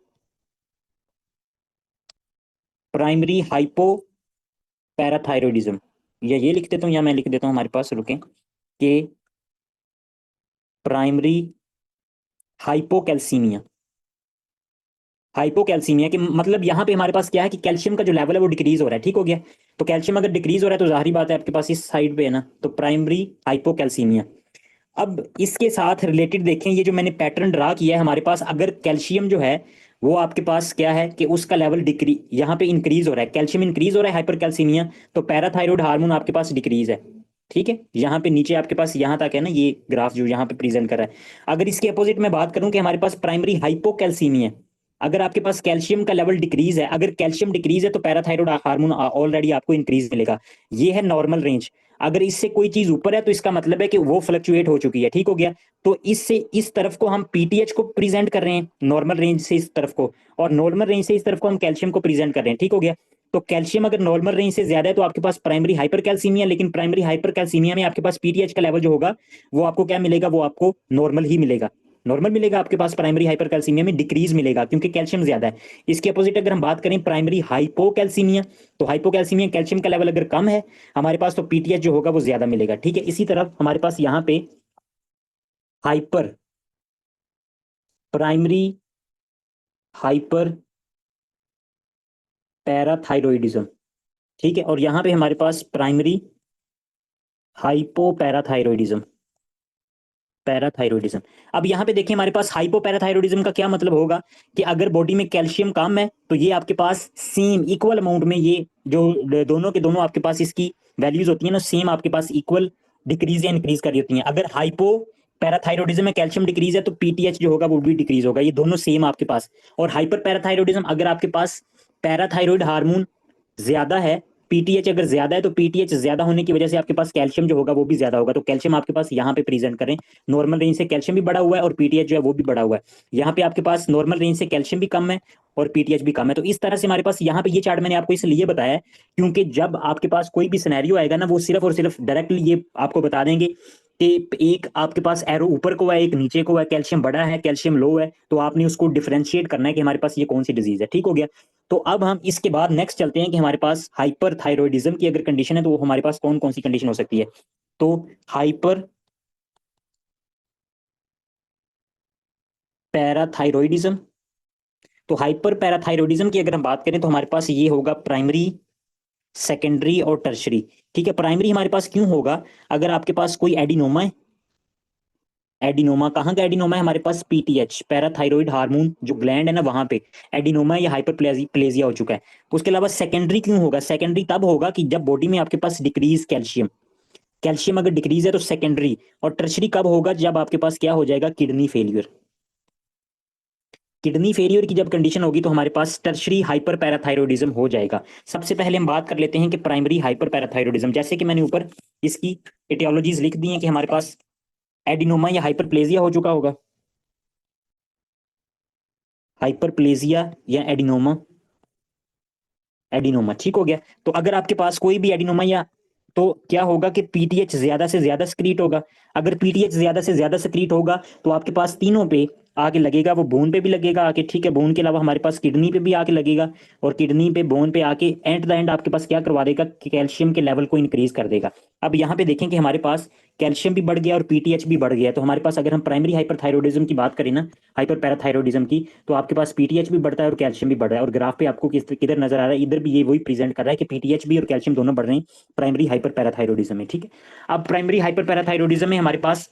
प्राइमरी हाइपो पैराथायरॉयडिज्म, या ये लिख देता हूँ या मैं लिख देता हूँ हमारे पास, रुकें, कि प्राइमरी हाइपोकैल्सीमिया। हाइपोकैल्सीमिया के मतलब यहाँ पे हमारे पास क्या है कि कैल्शियम का जो लेवल है वो डिक्रीज हो रहा है, ठीक हो गया। तो कैल्शियम अगर डिक्रीज हो रहा है तो जाहिर बात है आपके पास इस साइड पे है ना, तो प्राइमरी हाइपोकैल्सीमिया। अब इसके साथ रिलेटेड देखें, ये जो मैंने पैटर्न ड्रा किया है हमारे पास, अगर कैल्शियम जो है वो आपके पास क्या है कि उसका लेवल डिक्री यहाँ पे इंक्रीज हो रहा है, कैल्शियम इंक्रीज हो रहा है हाइपरकैल्सीमिया, तो पैराथायरॉइड हार्मोन आपके पास डिक्रीज है। ठीक है, यहाँ पे नीचे आपके पास यहाँ तक है ना, ये ग्राफ जो यहाँ पे प्रेजेंट कर रहा है। अगर इसके अपोजिट में बात करूं कि हमारे पास प्राइमरी हाइपोकैल्सीमिया, अगर आपके पास कैल्शियम का लेवल डिक्रीज है, अगर कैल्शियम डिक्रीज है तो पैराथायरॉइड हार्मोन ऑलरेडी आपको इंक्रीज मिलेगा। ये है नॉर्मल रेंज। अगर इससे कोई चीज ऊपर है तो इसका मतलब है कि वो फ्लक्चुएट हो चुकी है, ठीक हो गया। तो इससे इस तरफ को हम पीटीएच को प्रेजेंट कर रहे हैं, नॉर्मल रेंज से इस तरफ को, और नॉर्मल रेंज से इस तरफ को हम कैल्शियम को प्रेजेंट कर रहे हैं, ठीक हो गया। तो कैल्शियम अगर नॉर्मल रेंज से ज्यादा है तो आपके पास प्राइमरी हाइपरकैल्सीमिया, लेकिन प्राइमरी हाइपरकैल्सीमिया में आपके पास पीटीएच का लेवल जो होगा वो आपको क्या मिलेगा, वो आपको नॉर्मल ही मिलेगा, नॉर्मल मिलेगा। आपके पास प्राइमरी हाइपरकैल्सीमिया में डिक्रीज मिलेगा क्योंकि कैल्शियम ज्यादा है। इसके अपोजिट अगर हम बात करें प्राइमरी हाइपोकैल्सीमिया, तो हाइपोकैल्सीमिया कैल्शियम का लेवल अगर कम है हमारे पास, तो पीटीएच जो होगा वो ज्यादा मिलेगा, ठीक है। इसी तरह हमारे पास यहाँ पे हाइपर प्राइमरी हाइपर पैराथाइरोइडिज्म, ठीक है, और यहाँ पे हमारे पास प्राइमरी हाइपोपैराथाइरोइडिज्म, पैराथाइरोइडिज्म। अब यहाँ पे देखिए हमारे पास हाइपोपैराथाइरोइडिज्म का क्या मतलब होगा कि अगर बॉडी में कैल्शियम कम है तो ये आपके पास सेम इक्वल अमाउंट में, ये जो दोनों के दोनों आपके पास इसकी वैल्यूज होती है ना, सेम आपके पास इक्वल डिक्रीज या इंक्रीज कर रही होती हैं। अगर हाइपो पैराथाइरोडिज्म में कैल्शियम डिक्रीज है तो पीटीएच जो होगा वो भी डिक्रीज होगा, ये दोनों सेम आपके पास। और हाइपर पैराथाइरोडिज्म, अगर आपके पास पैराथाइरोइड हार्मोन ज्यादा है, पीटीएच अगर ज्यादा है, तो पीटीएच ज्यादा होने की वजह से आपके पास कैल्शियम जो होगा वो भी ज्यादा होगा। तो कैल्शियम आपके पास यहाँ पे प्रेजेंट करें, नॉर्मल रेंज से कैल्शियम भी बढ़ा हुआ है और पीटीएच जो है वो भी बढ़ा हुआ है। यहाँ पे आपके पास नॉर्मल रेंज से कैल्शियम भी कम है और पीटीएच भी कम है। तो इस तरह से हमारे पास यहाँ पे ये चार्ट मैंने आपको इसलिए बताया है क्योंकि जब आपके पास कोई भी सिनेरियो आएगा ना, वो सिर्फ और सिर्फ डायरेक्टली ये आपको बता देंगे कि एक आपके पास एरो ऊपर को है, एक नीचे को है, कैल्शियम बड़ा है, कैल्शियम लो है, तो आपने उसको डिफरेंशिएट करना है कि हमारे पास ये कौन सी डिजीज है, ठीक हो गया। तो अब हम इसके बाद नेक्स्ट चलते हैं कि हमारे पास हाइपर थायरॉइडिज्म की अगर कंडीशन है तो हमारे पास कौन कौन सी कंडीशन हो सकती है। तो हाइपर पैराथाइरोइडिज्म, तो हाइपर पैराथाइरोइडिज्म की अगर हम बात करें तो हमारे पास ये होगा प्राइमरी, सेकेंडरी और टर्शरी। ठीक है, प्राइमरी हमारे पास क्यों होगा, अगर आपके पास कोई एडिनोमा है, एडिनोमा कहाँ का एडिनोमा है हमारे पास, पीटीएच पैराथाइरोइड हार्मोन जो ग्लैंड है ना वहां पे एडिनोमा या हाइपरप्लेजिया हो चुका है। उसके अलावा सेकेंडरी क्यों होगा, सेकेंडरी तब होगा कि जब बॉडी में आपके पास डिक्रीज कैल्शियम, कैल्शियम अगर डिक्रीज है तो सेकेंडरी। और टर्शरी कब होगा, जब आपके पास क्या हो जाएगा, किडनी फेलियर। किडनी फेलियर की जब कंडीशन होगी तो हमारे पास टर्शरी हाइपर पैराथाइरोडिज्म हो जाएगा। सबसे पहले हम बात कर लेते हैं कि प्राइमरी हाइपर पैराथाइरोडिज्म, जैसे कि मैंने ऊपर इसकी एटियोलॉजीज लिख दी हैं कि हमारे पास एडिनोमा या हाइपरप्लेजिया हो चुका होगा, हाइपरप्लेजिया या एडिनोमा, एडिनोमा ठीक हो गया। तो अगर आपके पास कोई भी एडिनोमा या, तो क्या होगा कि पीटीएच ज्यादा से ज्यादा सक्रीट होगा। अगर पीटीएच ज्यादा से ज्यादा सक्रीट होगा तो आपके पास तीनों पे आके लगेगा, वो बोन पे भी लगेगा आके, ठीक है, बोन के अलावा हमारे पास किडनी पे भी आके लगेगा, और किडनी पे बोन पे आके एट द एंड आपके पास क्या करवा देगा कि कैल्शियम के लेवल को इंक्रीज कर देगा। अब यहाँ पे देखें कि हमारे पास कैल्शियम भी बढ़ गया और पीटीएच भी बढ़ गया, तो हमारे पास अगर हम प्राइमरी हाइपरथायरोडिज्म की बात करें ना, हाइपर पैराथायरोडिज्म की, तो आपके पास पीटीएच भी बढ़ता है और कैल्शियम भी बढ़ रहा है। और ग्राफ पे आपको किधर नजर आ रहा है, इधर भी ये वही प्रेजेंट कर रहा है कि पीटीएच भी और कैल्शियम दोनों बढ़ रहे हैं प्राइमरी हाइपर पैराथायरोडिज्म में, ठीक है। अब प्राइमरी हाइपर पैराथायरोडिज्म में हमारे पास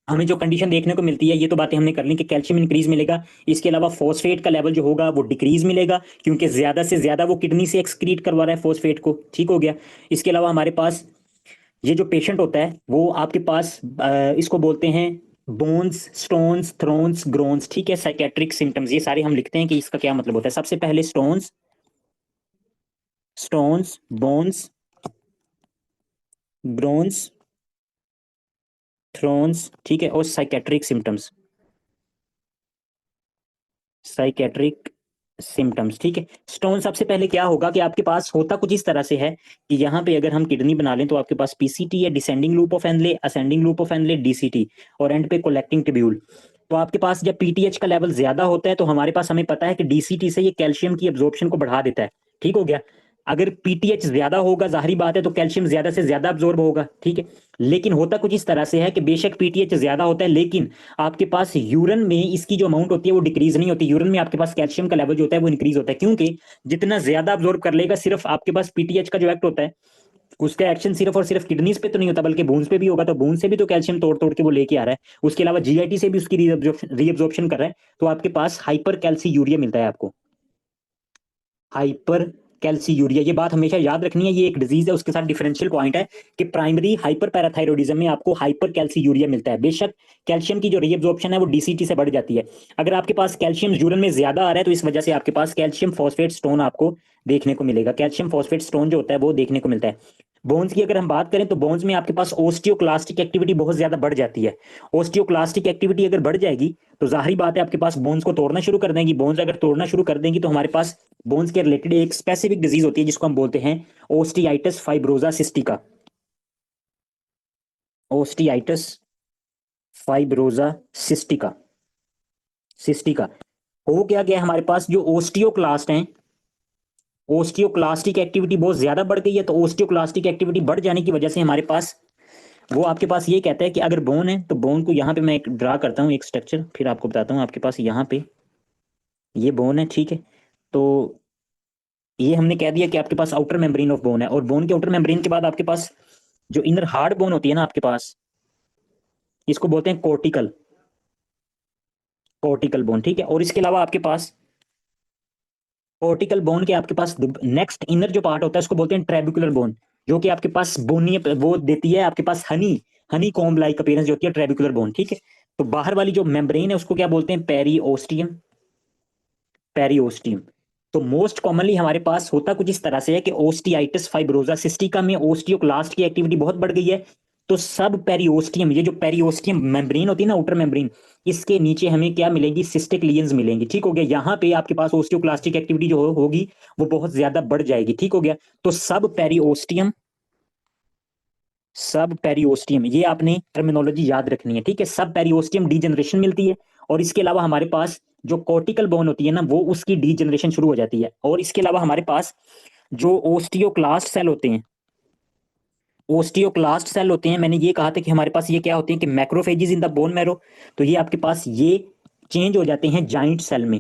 हमें जो कंडीशन देखने को मिलती है, ये तो बातें हमने कर ली कि कैल्शियम इंक्रीज मिलेगा, इसके अलावा फॉस्फेट का लेवल जो होगा वो डिक्रीज मिलेगा क्योंकि ज्यादा से ज्यादा वो किडनी से एक्सक्रीट करवा रहा है फॉस्फेट को, ठीक हो गया। इसके अलावा हमारे पास ये जो पेशेंट होता है वो आपके पास इसको बोलते हैं बोन्स, स्टोन्स, थ्रोन्स, ग्रोन्स, ठीक है, साइकेट्रिक सिम्टम्स, ये सारे हम लिखते हैं कि इसका क्या मतलब होता है। सबसे पहले स्टोन्स, स्टोन्स, बोन्स, ग्रोन्स, थ्रोन्स, ठीक है, और साइकेट्रिक सिम्टम्स, साइकेट्रिक सिम्टम्स, ठीक है। स्टोन सबसे पहले क्या होगा कि आपके पास होता कुछ इस तरह से है कि यहाँ पे अगर हम किडनी बना लें तो आपके पास पीसीटी है, descending loop of Henle, ascending loop of Henle, DCT, और एंड पे कलेक्टिंग ट्यूब्यूल। तो आपके पास जब पीटीएच का लेवल ज्यादा होता है तो हमारे पास हमें पता है कि डीसीटी से ये कैल्शियम की एब्जॉर्प्शन को बढ़ा देता है, ठीक हो गया। अगर पीटीएच ज्यादा होगा जाहिर बात है तो कैल्शियम ज्यादा से ज्यादा अब्जॉर्ब होगा, ठीक है। लेकिन होता कुछ इस तरह से है कि बेशक पीटीएच ज्यादा होता है लेकिन आपके पास यूरिन में इसकी जो अमाउंट होती है वो डिक्रीज नहीं होती, यूरिन में आपके पास कैल्शियम का लेवल जो होता है वो इंक्रीज होता है, क्योंकि जितना ज्यादा अब्जॉर्ब कर लेगा, सिर्फ आपके पास पीटीएच का जो एक्ट होता है उसका एक्शन सिर्फ और सिर्फ किडनीज पे तो नहीं होता बल्कि बूंस पे भी होगा, तो बूंस से भी तो कैल्शियम तोड़ तोड़ के वो लेके आ रहा है, उसके अलावा जीआईटी से भी उसकी रीअब्जॉर्प्शन कर रहा है, तो आपके पास हाइपर कैल्सीयूरिया मिलता है आपको, हाइपर कैल्सीयूरिया। ये बात हमेशा याद रखनी है, ये एक डिजीज है, उसके साथ डिफरेंशियल पॉइंट है कि प्राइमरी हाइपर पैराथायरॉयडिज्म में आपको हाइपर कैल्सीयूरिया मिलता है। बेशक कैल्शियम की जो रीअब्जॉर्प्शन है वो डीसीटी से बढ़ जाती है, अगर आपके पास कैल्शियम यूरिन में ज्यादा आ रहा है तो इस वजह से आपके पास कैल्शियम फॉस्फेट स्टोन आपको देखने को मिलेगा, कैल्शियम फॉस्फेट स्टोन जो होता है वो देखने को मिलता है। बोन्स की अगर हम बात करें तो बोन्स में आपके पास ओस्टियोक्लास्टिक एक्टिविटी बहुत ज्यादा बढ़ जाती है, ओस्टियोक्लास्टिक एक्टिविटी अगर बढ़ जाएगी तो जाहिर बात है आपके पास बोन्स को तोड़ना शुरू कर देंगी, बोन्स अगर तोड़ना शुरू कर देंगी तो हमारे पास बोन्स के रिलेटेड एक स्पेसिफिक डिजीज होती है जिसको हम बोलते हैं ओस्टियाइटिस fibrosa cystica, ओस्टियाइटिस fibrosa cystica, cystica. हो क्या गया हमारे पास जो ओस्टियोक्लास्ट हैं, ओस्टियोक्लास्टिक एक्टिविटी बहुत ज्यादा बढ़ गई है, तो ओस्टियोक्लास्टिक एक्टिविटी बढ़ जाने की वजह से हमारे पास वो आपके पास ये कहता है कि अगर बोन है तो बोन को यहाँ पे मैं एक ड्रा करता हूँ एक स्ट्रक्चर, फिर आपको बताता हूँ। आपके पास यहाँ पे ये बोन है, ठीक है, तो ये हमने कह दिया कि आपके पास आउटर मेम्ब्रेन ऑफ बोन है, और बोन के आउटर मेम्ब्रेन के बाद आपके पास जो इनर हार्ड बोन होती है ना आपके पास, इसको बोलते हैं कोर्टिकल, कोर्टिकल बोन, ठीक है। और इसके अलावा आपके पास कोर्टिकल बोन के आपके पास नेक्स्ट इनर जो पार्ट होता है उसको बोलते हैं ट्रेबिकुलर बोन, जो कि आपके पास बोनी वो देती है आपके पास हनी कॉम्ब लाइक अपीयरेंस जो होती है ट्रेबिकुलर बोन, ठीक है। तो बाहर वाली जो मेम्ब्रेन है उसको क्या बोलते हैं, पेरिओस्टियम, पेरिओस्टियम। तो मोस्ट कॉमनली हमारे पास होता कुछ इस तरह से है कि ओस्टियाइटिस फाइब्रोजा सिस्टिका में ओस्टियोक्लास्ट की एक्टिविटी बहुत बढ़ गई है, तो सब पेरिओस्टियम, ये जो पेरिओस्टियम मेम्ब्रेन होती है ना आउटर मेम्ब्रेन, इसके नीचे हमें क्या मिलेंगी, सिस्टिक लीजन्स मिलेंगी, ठीक हो गया। यहाँ पे आपके पास ओस्टियोक्लास्टिक एक्टिविटी जो होगी वो बहुत ज्यादा बढ़ जाएगी, ठीक हो गया। तो सब पेरिओस्टियम, सब पेरिओस्टियम, ये आपने टर्मिनोलॉजी याद रखनी है, ठीक है। सब पेरिओस्टियम डीजनरेशन मिलती है, और इसके अलावा हमारे पास जो कॉर्टिकल बोन होती है ना वो उसकी डीजनरेशन शुरू हो जाती है, और इसके अलावा हमारे पास जो ओस्टियोक्लास्ट सेल होते हैं, ओस्टियोक्लास्ट सेल होते हैं, मैंने ये कहा था कि हमारे पास ये क्या होते हैं कि macrophages in the bone marrow, तो ये आपके पास ये चेंज हो जाते हैं जाइंट सेल में,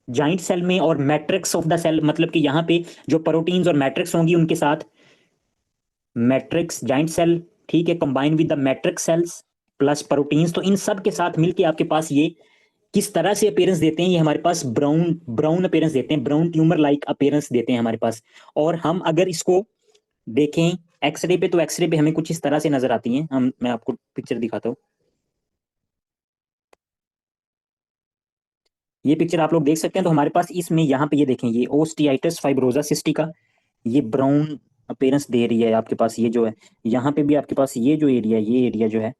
जाइंट सेल में, और मैट्रिक्स ऑफ द सेल, मतलब कि यहाँ पे जो प्रोटीन्स और मैट्रिक्स होंगी उनके साथ, मैट्रिक्स जाइंट सेल, ठीक है, combine with the matrix cells plus proteins, तो इन सब के साथ मिलके आपके पास ये किस तरह से अपीयरेंस देते हैं, ये हमारे पास ब्राउन ब्राउन अपीयरेंस देते हैं, ब्राउन ट्यूमर लाइक अपीयरेंस देते हैं हमारे पास। और हम अगर इसको देखें एक्सरे पे, तो एक्सरे पे हमें कुछ इस तरह से नजर आती हैं, हम मैं आपको पिक्चर दिखाता हूँ, ये पिक्चर आप लोग देख सकते हैं। तो हमारे पास इसमें यहाँ पे ये देखें, ये ओस्टियाइटिस फाइब्रोजा सिस्टिका, ये ब्राउन अपीयरेंस दे रही है आपके पास, ये जो है यहाँ पे भी आपके पास ये जो एरिया, ये एरिया जो है,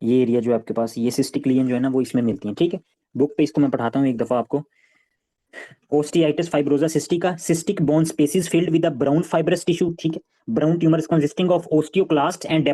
ये एरिया जो है आपके पास, ये सिस्टिक लीजन जो है ना वो इसमें मिलती है, ठीक है। बुक पे इसको मैं पढ़ाता हूँ एक दफा आपको। Osteitis fibrosa cystica, cystic bone spaces filled with a brown fibrous tissue, ठीक है, brown tumours consisting of osteoclast and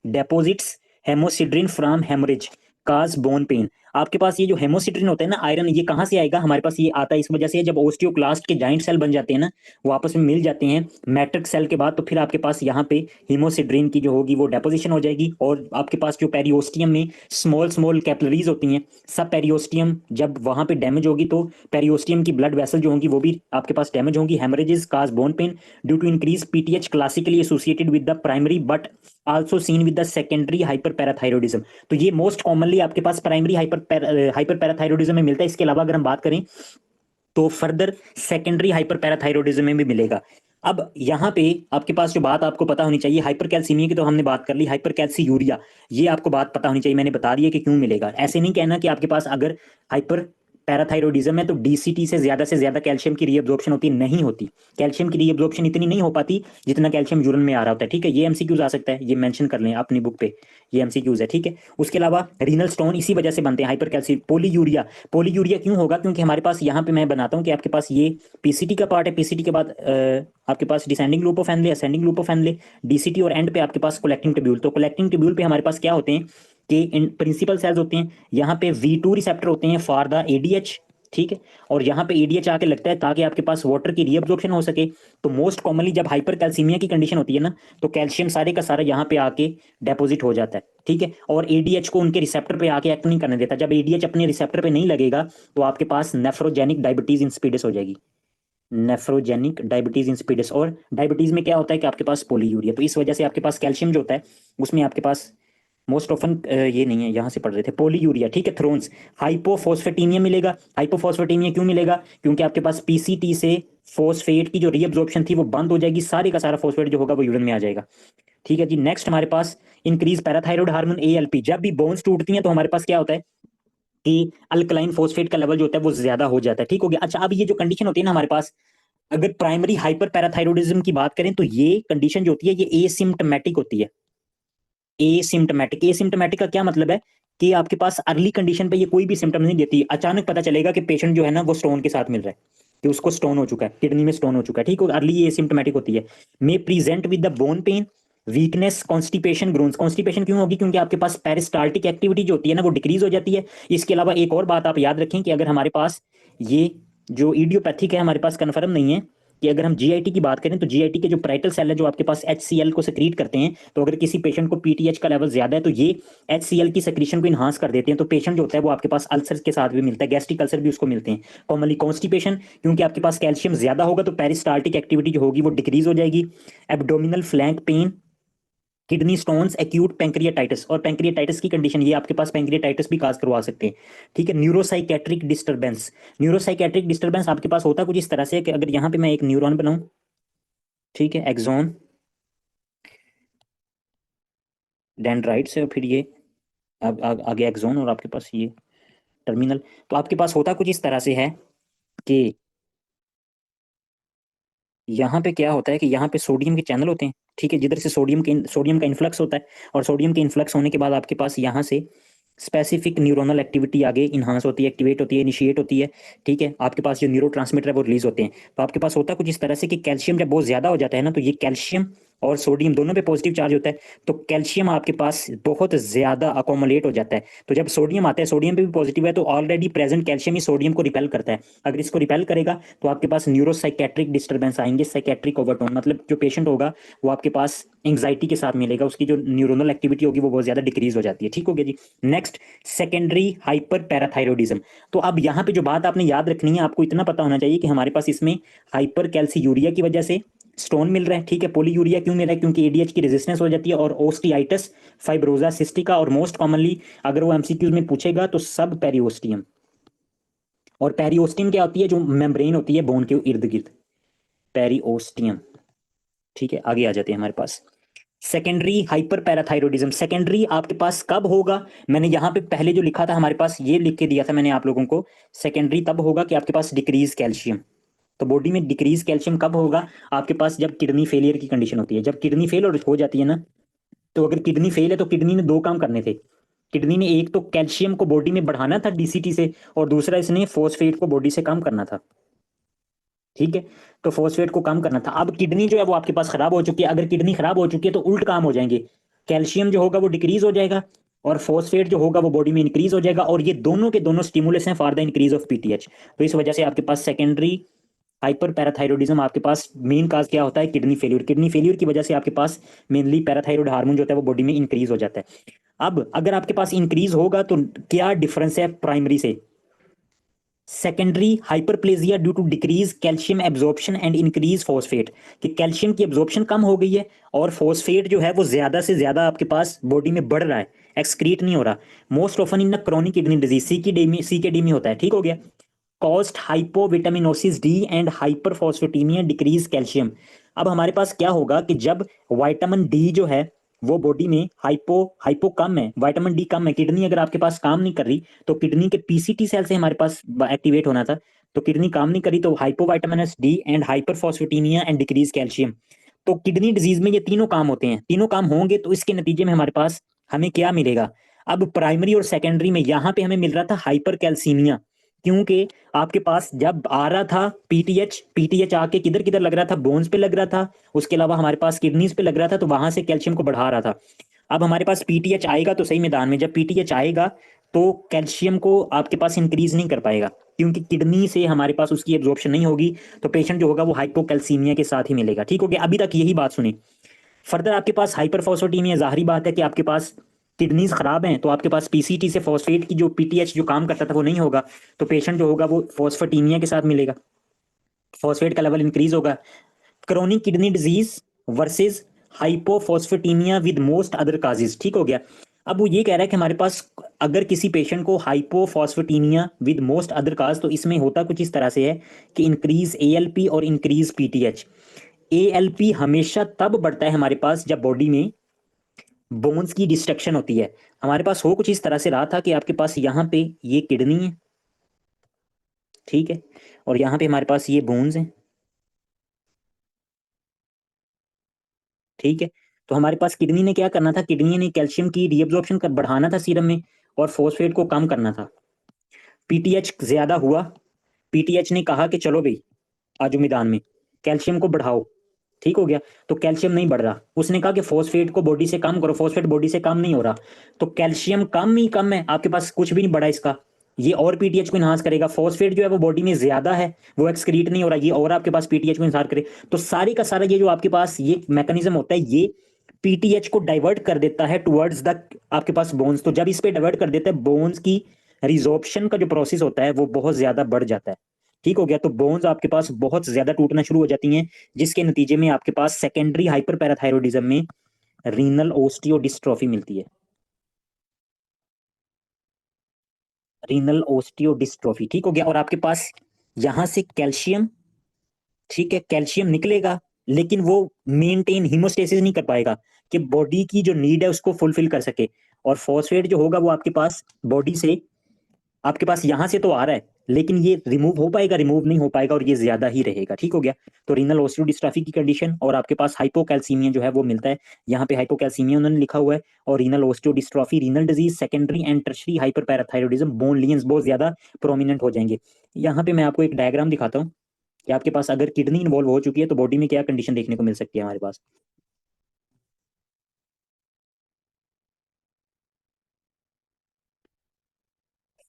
deposits haemosiderin from haemorrhage cause bone pain. आपके पास ये जो हेमोसिड्रिन होता है ना आयरन, ये कहाँ से आएगा हमारे पास, ये आता है इस वजह से जब ओस्टियोक्लास्ट के जाइंट सेल बन जाते हैं ना, वो आपस में मिल जाते हैं मैट्रिक्स सेल के बाद, तो फिर आपके पास यहाँ पे हीमोसिड्रिन की जो होगी वो डेपोजिशन हो जाएगी, और आपके पास जो पेरियोस्टियम में स्मॉल स्मॉल कैपिलरीज होती हैं, सब पेरियोस्टियम जब वहां पे डैमेज होगी तो पेरियोस्टियम की ब्लड वेसल जो होंगी वो भी आपके पास डैमेज होंगी, haemorrhages cause bone pain due to increase PTH classically associated with the primary but also seen with the secondary hyper parathyroidism. तो ये मोस्ट कॉमनली आपके पास प्राइमरी हाइपर पैराथायरॉयडिज्म में मिलता है, इसके अलावा अगर हम बात करें तो फर्दर सेकेंडरी हाइपर पैराथायरॉयडिज्म में भी मिलेगा। अब यहाँ पे आपके पास जो बात आपको पता होनी चाहिए, हाइपर कैल्सीमिया की तो हमने बात कर ली, हाइपर कैल्सीयूरिया ये आपको बात पता होनी चाहिए, मैंने बता दिया कि क्यों मिलेगा। ऐसे नहीं कहना कि आपके पास अगर हाइपर पैराथायरॉयडिज्म है तो डीसीटी से ज्यादा कैल्शियम की रीअब्जॉर्प्शन होती नहीं होती, कैल्शियम की रीअब्जॉर्प्शन इतनी नहीं हो पाती जितना कैल्शियम यूरिन में आ रहा होता है, ठीक है। ये एमसीक्यूज आ सकता है, ये मेंशन कर लें अपनी बुक पे, ये एमसीक्यूज है, ठीक है। उसके अलावा रीनल स्टोन इसी वजह से बनते हैं, हाइपर कैल्सी पोलीयूरिया, पोलीयूरिया क्यों होगा, क्योंकि हमारे पास यहाँ पे मैं बनाता हूँ कि आपके पास ये पीसीटी का पार्ट है, पीसीटी के बाद आपके पास descending loop of Henle, ascending loop of Henle, DCT, और एंड पे आपके पास कलेक्टिंग ट्यूब्यूल। तो कलेक्टिंग ट्यूब्यूल पे हमारे पास क्या होते हैं कि इन प्रिंसिपल सेल्स होते हैं, यहाँ पे V2 रिसेप्टर होते हैं फॉर द एडीएच, ठीक है, और यहाँ पे एडीएच आके लगता है ताकि आपके पास वाटर की रीअब्जॉर्प्शन हो सके। तो मोस्ट कॉमनली जब हाइपर कैल्सीमिया की कंडीशन होती है ना, तो कैल्शियम सारे का सारा यहाँ पे आके डेपोजिट हो जाता है। ठीक है, और एडीएच को उनके रिसेप्टर पे आके एक्ट नहीं करने देता। जब एडीएच अपने रिसेप्टर पे नहीं लगेगा तो आपके पास नेफ्रोजेनिक डायबिटीज इंसिपिडस हो जाएगी, नेफ्रोजेनिक डायबिटीज इंसिपिडस। और डायबिटीज में क्या होता है कि आपके पास पोलीयूरिया, तो इस वजह से आपके पास कैल्शियम जो होता है उसमें आपके पास मोस्ट ऑफन ये नहीं है, यहाँ से पढ़ रहे थे, पोलीयूरिया। ठीक है, थ्रोन्स, हाइपोफॉस्फेटीमिया मिलेगा। हाइपोफॉस्फेटीमिया क्यों मिलेगा? क्योंकि आपके पास पीसीटी से फॉस्फेट की जो रीअब्जॉर्प्शन थी वो बंद हो जाएगी, सारे का सारा फॉस्फेट जो होगा वो यूरिन में आ जाएगा। ठीक है जी, नेक्स्ट हमारे पास इंक्रीज पैराथायरॉयड हार्मोन एएलपी। जब भी बोन्स टूटती हैं तो हमारे पास क्या होता है कि अल्कलाइन फॉस्फेट का लेवल जो होता है वो ज्यादा हो जाता है। ठीक हो गया। अच्छा, अब ये जो कंडीशन होती है ना हमारे पास, अगर प्राइमरी हाइपर पैराथायरॉयडिज्म की बात करें तो ये कंडीशन जो होती है ये एसिम्प्टोमेटिक होती है। एसिम्प्टोमेटिक, एसिम्प्टोमेटिक का क्या मतलब है कि आपके पास अर्ली कंडीशन पे ये कोई भी सिम्टम नहीं देती। अचानक पता चलेगा कि पेशेंट जो है ना वो स्टोन के साथ मिल रहा है, कि उसको स्टोन हो चुका है, किडनी में स्टोन हो चुका है। ठीक है, अर्ली ये एसिम्प्टोमेटिक होती है। May present with the bone pain, weakness, constipation, groans. Constipation क्यों होगी? क्योंकि आपके पास पेरिस्टाल्टिक एक्टिविटी जो होती है ना वो डिक्रीज हो जाती है। इसके अलावा एक और बात आप याद रखें कि अगर हमारे पास ये जो इडियोपैथिक है हमारे पास कंफर्म नहीं है, कि अगर हम जीआईटी की बात करें तो जीआईटी के जो पैराइटल सेल है जो आपके पास एचसीएल को सेक्रीट करते हैं, तो अगर किसी पेशेंट को पीटीएच का लेवल ज्यादा है तो ये एचसीएल की सेक्रीशन को इनहांस कर देते हैं। तो पेशेंट जो होता है वो आपके पास अल्सर के साथ भी मिलता है, गैस्ट्रिक अल्सर भी उसको मिलते हैं। कॉमनली कॉन्स्टिपेशन, क्योंकि आपके पास कैल्शियम ज्यादा होगा तो पेरिस्टाल्टिक एक्टिविटी जो होगी वो डिक्रीज हो जाएगी। Abdominal flank pain, kidney stones, acute pancreatitis. और पैंक्रियाटाइटिस की कंडीशन ये आपके पास पैंक्रियाटाइटिस भी काज करवा सकते हैं। ठीक है, न्यूरोसाइकेट्रिक डिस्टर्बेंस। न्यूरोसाइकेट्रिक डिस्टर्बेंस आपके पास होता कुछ इस तरह से कि अगर यहाँ पे मैं एक न्यूरॉन बनाऊं, ठीक है, एक्सॉन, डेंड्राइट्स है, और फिर ये आगे एक्सॉन, और आपके पास ये टर्मिनल। तो आपके पास होता कुछ इस तरह से है कि यहाँ पे क्या होता है कि यहाँ पे सोडियम के चैनल होते हैं। ठीक है, जिधर से सोडियम का इन्फ्लक्स होता है, और सोडियम के इन्फ्लक्स होने के बाद आपके पास यहाँ से स्पेसिफिक न्यूरोनल एक्टिविटी आगे इन्हांस होती है, एक्टिवेट होती है, इनिशिएट होती है। ठीक है, आपके पास जो न्यूरोट्रांसमीटर है वो रिलीज होते हैं। तो आपके पास होता कुछ इस तरह से कि कैल्शियम जब बहुत ज्यादा हो जाता है ना, तो ये कैल्शियम और सोडियम दोनों पे पॉजिटिव चार्ज होता है, तो कैल्शियम आपके पास बहुत ज्यादा अकोमोलेट हो जाता है। तो जब सोडियम आता है, सोडियम पे भी पॉजिटिव है, तो ऑलरेडी प्रेजेंट कैल्शियम ही सोडियम को रिपेल करता है। अगर इसको रिपेल करेगा तो आपके पास न्यूरोसाइकेट्रिक डिस्टर्बेंस आएंगे, साइकेट्रिक ओवरटोन, मतलब जो पेशेंट होगा वो आपके पास एंग्जाइटी के साथ मिलेगा, उसकी जो न्यूरोनल एक्टिविटी होगी वो बहुत ज्यादा डिक्रीज हो जाती है। ठीक हो गया जी। Next, secondary hyper parathyroidism. तो अब यहाँ पे जो बात आपने याद रखनी है, आपको इतना पता होना चाहिए कि हमारे पास इसमें हाइपर कैल्सीयूरिया की वजह से स्टोन मिल रहा है। ठीक है, पोलीयूरिया क्यों मिल रहा है? क्योंकि एडीएच की रेजिस्टेंस हो जाती है, और ओस्टियाइटिस, फाइब्रोजा सिस्टिका, और मोस्ट कॉमनली अगर वो एमसीक्यूज में पूछेगा तो सब पेरियोस्टियम। और पेरियोस्टियम क्या होती है? जो मेम्ब्रेन होती है बोन के इर्द गिर्द, पेरियोस्टियम। ठीक है, आगे आ जाते हैं हमारे पास सेकेंडरी हाइपर पैराथायरॉयडिज्म। सेकेंडरी आपके पास कब होगा? मैंने यहाँ पे पहले जो लिखा था हमारे पास ये लिख के दिया था मैंने आप लोगों को, सेकेंडरी तब होगा कि आपके पास डिक्रीज कैल्शियम। तो बॉडी में डिक्रीज कैल्शियम कब होगा? आपके पास जब किडनी फेलियर की कंडीशन होती है। जब किडनी फेल हो जाती है ना, तो अगर किडनी फेल है तो किडनी ने दो काम करने थे। किडनी ने एक तो कैल्शियम को बॉडी में बढ़ाना था डीसीटी से, और दूसरा इसने फॉस्फेट को बॉडी से कम करना था। ठीक है, तो फॉस्फेट को कम करना था। अब किडनी जो है वो आपके पास खराब हो चुकी है। अगर किडनी खराब हो चुकी है तो उल्ट काम हो जाएंगे, कैल्शियम जो होगा वो डिक्रीज हो जाएगा, और फॉस्फेट जो होगा वो बॉडी में इंक्रीज हो जाएगा, और ये दोनों के दोनों स्टिमुलस हैं for the increase of PTH. तो इस वजह से आपके पास सेकेंडरी हाइपर पैराथायरॉयडिज्म, आपके पास मेन काज क्या होता है? Kidney failure. किडनी फेलियर की वजह से आपके पास मेनली पैराथायरॉयड हार्मोन जो होता है वो बॉडी में इंक्रीज हो जाता है। अब अगर आपके पास इंक्रीज होगा तो क्या डिफरेंस है प्राइमरी से? Secondary hyperplasia due to decrease calcium absorption and increase phosphate, कि कैल्शियम की एब्जॉर्प्शन कम हो गई है और फॉस्फेट जो है वो ज्यादा से ज्यादा आपके पास बॉडी में बढ़ रहा है, एक्सक्रीट नहीं हो रहा। Most often in chronic kidney disease, CKD में होता है। ठीक हो गया। Cause hypovitaminosis D and hyperphosphataemia decrease calcium. अब हमारे पास क्या होगा कि जब विटामिन डी जो है वो बॉडी में हाइपो हाइपो कम है, विटामिन डी कम है, किडनी अगर आपके पास काम नहीं कर रही, तो किडनी के पीसीटी सेल से हमारे पास एक्टिवेट होना था, तो किडनी काम नहीं करी, तो hypovitaminosis D and hyperphosphataemia and decrease calcium. तो किडनी डिजीज में ये तीनों काम होते हैं, तीनों काम होंगे तो इसके नतीजे में हमारे पास हमें क्या मिलेगा? अब प्राइमरी और सेकेंडरी में यहाँ पे हमें मिल रहा था हाइपर कैल्सीमिया, क्योंकि आपके पास जब आ रहा था पीटीएच, पीटीएच आके किधर किधर लग रहा था? बोन्स पे लग रहा था, उसके अलावा हमारे पास किडनीज पे लग रहा था, तो वहां से कैल्शियम को बढ़ा रहा था। अब हमारे पास पीटीएच आएगा तो सही मैदान में, जब पीटीएच आएगा तो कैल्शियम को आपके पास इंक्रीज नहीं कर पाएगा। क्योंकि किडनी से हमारे पास उसकी एब्जॉर्प्शन नहीं होगी, तो पेशेंट जो होगा वो हाइपोकैल्सीमिया के साथ ही मिलेगा। ठीक हो गया, अभी तक यही बात सुनी। फर्दर आपके पास हाइपरफॉस्फेटीमिया, जाहिर बात है कि आपके पास किडनीज खराब हैं, तो आपके पास पीसीटी से फॉस्फेट की जो पीटीएच जो काम करता था वो नहीं होगा, तो पेशेंट जो होगा वो फॉस्फेटीमिया के साथ मिलेगा, फॉस्फेट का लेवल इंक्रीज होगा। Chronic kidney disease versus hypophosphataemia with most other causes. ठीक हो गया। अब वो ये कह रहा है कि हमारे पास अगर किसी पेशेंट को हाइपोफॉस्फेटीमिया विद मोस्ट अदर काज, तो इसमें होता कुछ इस तरह से है कि इंक्रीज एएलपी और इंक्रीज पीटीएच। एएलपी हमेशा तब बढ़ता है हमारे पास जब बॉडी में बोन्स की डिस्ट्रक्शन होती है। हमारे पास हो कुछ इस तरह से रहा था कि आपके पास यहाँ पे ये किडनी है, ठीक है, और यहाँ पे हमारे पास ये बोन्स हैं, ठीक है। तो हमारे पास किडनी ने क्या करना था, किडनी ने कैल्शियम की रीअब्जॉर्प्शन कर बढ़ाना था सीरम में, और फॉस्फेट को कम करना था। पीटीएच ज्यादा हुआ, पीटीएच ने कहा कि चलो भाई आजो मैदान में, कैल्शियम को बढ़ाओ। ठीक हो गया। तो कैल्शियम नहीं बढ़ रहा, उसने कहा कि फॉस्फेट को बॉडी से कम करो, फॉस्फेट बॉडी से कम नहीं हो रहा, तो कैल्शियम कम ही कम है, आपके पास कुछ भी नहीं बढ़ा इसका, ये और पीटीएच को इनहांस करेगा। फॉस्फेट जो है वो बॉडी में ज्यादा है, वो एक्सक्रीट नहीं हो रहा, ये और आपके पास पीटीएच को इनहांस करे। तो सारी का सारा ये जो आपके पास ये मैकेनिज्म होता है, ये पीटीएच को डाइवर्ट कर देता है टुवर्ड्स द आपके पास बोन्स। तो जब इस पे डाइवर्ट कर देता है, बोन्स की रिजॉर्प्शन का जो प्रोसेस होता है वो बहुत ज्यादा बढ़ जाता है। ठीक हो गया। तो बोन्स आपके पास बहुत ज्यादा टूटना शुरू हो जाती हैं, जिसके नतीजे में आपके पास सेकेंडरी हाइपरपैराथायरॉयडिज्म में रीनल ओस्टियोडिस्ट्रोफी मिलती है। रीनल ओस्टियोडिस्ट्रोफी, ठीक हो गया। और आपके पास यहां से कैल्शियम, ठीक है, कैल्शियम निकलेगा, लेकिन वो मेंटेन हीमोस्टेसिस नहीं कर पाएगा कि बॉडी की जो नीड है उसको फुलफिल कर सके। और फॉस्फेट जो होगा वो आपके पास बॉडी से, आपके पास यहां से तो आ रहा है, लेकिन ये रिमूव हो पाएगा, रिमूव नहीं हो पाएगा, और ये ज्यादा ही रहेगा। ठीक हो गया। तो रीनल ओस्टियोडिस्ट्रोफी की कंडीशन, और आपके पास हाइपोकैल्सीमिया जो है वो मिलता है, यहाँ पे हाइपोकैल्सीमिया उन्होंने लिखा हुआ है, और renal osteodystrophy, renal disease, secondary and tertiary hyperparathyroidism, bone lesions बहुत ज्यादा प्रोमिनेंट हो जाएंगे। यहाँ पे मैं आपको एक डायग्राम दिखाता हूँ कि आपके पास अगर किडनी इन्वॉल्व हो चुकी है तो बॉडी में क्या कंडीशन देखने को मिल सकती है हमारे पास।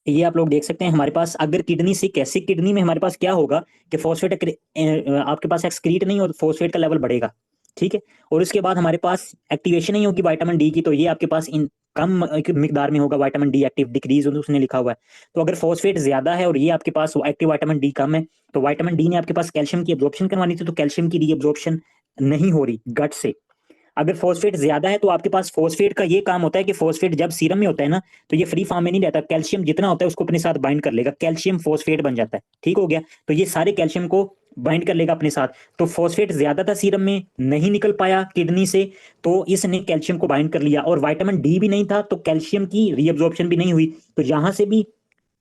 ये आप लोग देख सकते हैं हमारे पास अगर किडनी से कैसे, किडनी में हमारे पास क्या होगा कि फॉस्फेट आपके पास एक्सक्रीट नहीं और फॉस्फेट का लेवल बढ़ेगा, ठीक है। और उसके बाद हमारे पास एक्टिवेशन नहीं होगी विटामिन डी की, तो ये आपके पास इन कम मिकदार में होगा विटामिन डी एक्टिव डिक्रीज उसने लिखा हुआ है। तो अगर फॉस्फेट ज्यादा है और ये आपके पास एक्टिव विटामिन डी कम है, तो विटामिन डी ने आपके पास कैल्शियम की एब्जॉर्प्शन करवानी थी, तो कैल्शियम की रीअब्जॉर्प्शन नहीं हो रही गट से। अगर फॉस्फेट ज्यादा है तो आपके पास फॉस्फेट का ये काम होता है कि फॉस्फेट जब सीरम में होता है ना, तो ये फ्री फॉर्म में नहीं रहता, कैल्शियम जितना होता है उसको अपने साथ बाइंड कर लेगा, कैल्शियम फॉस्फेट बन जाता है। ठीक हो गया। तो ये सारे कैल्शियम को बाइंड कर लेगा अपने साथ। तो फॉस्फेट ज्यादा था सीरम में, नहीं निकल पाया किडनी से, तो इसने कैल्शियम को बाइंड कर लिया, और विटामिन डी भी नहीं था, तो कैल्शियम की रीअब्जॉर्प्शन भी नहीं हुई, तो यहां से भी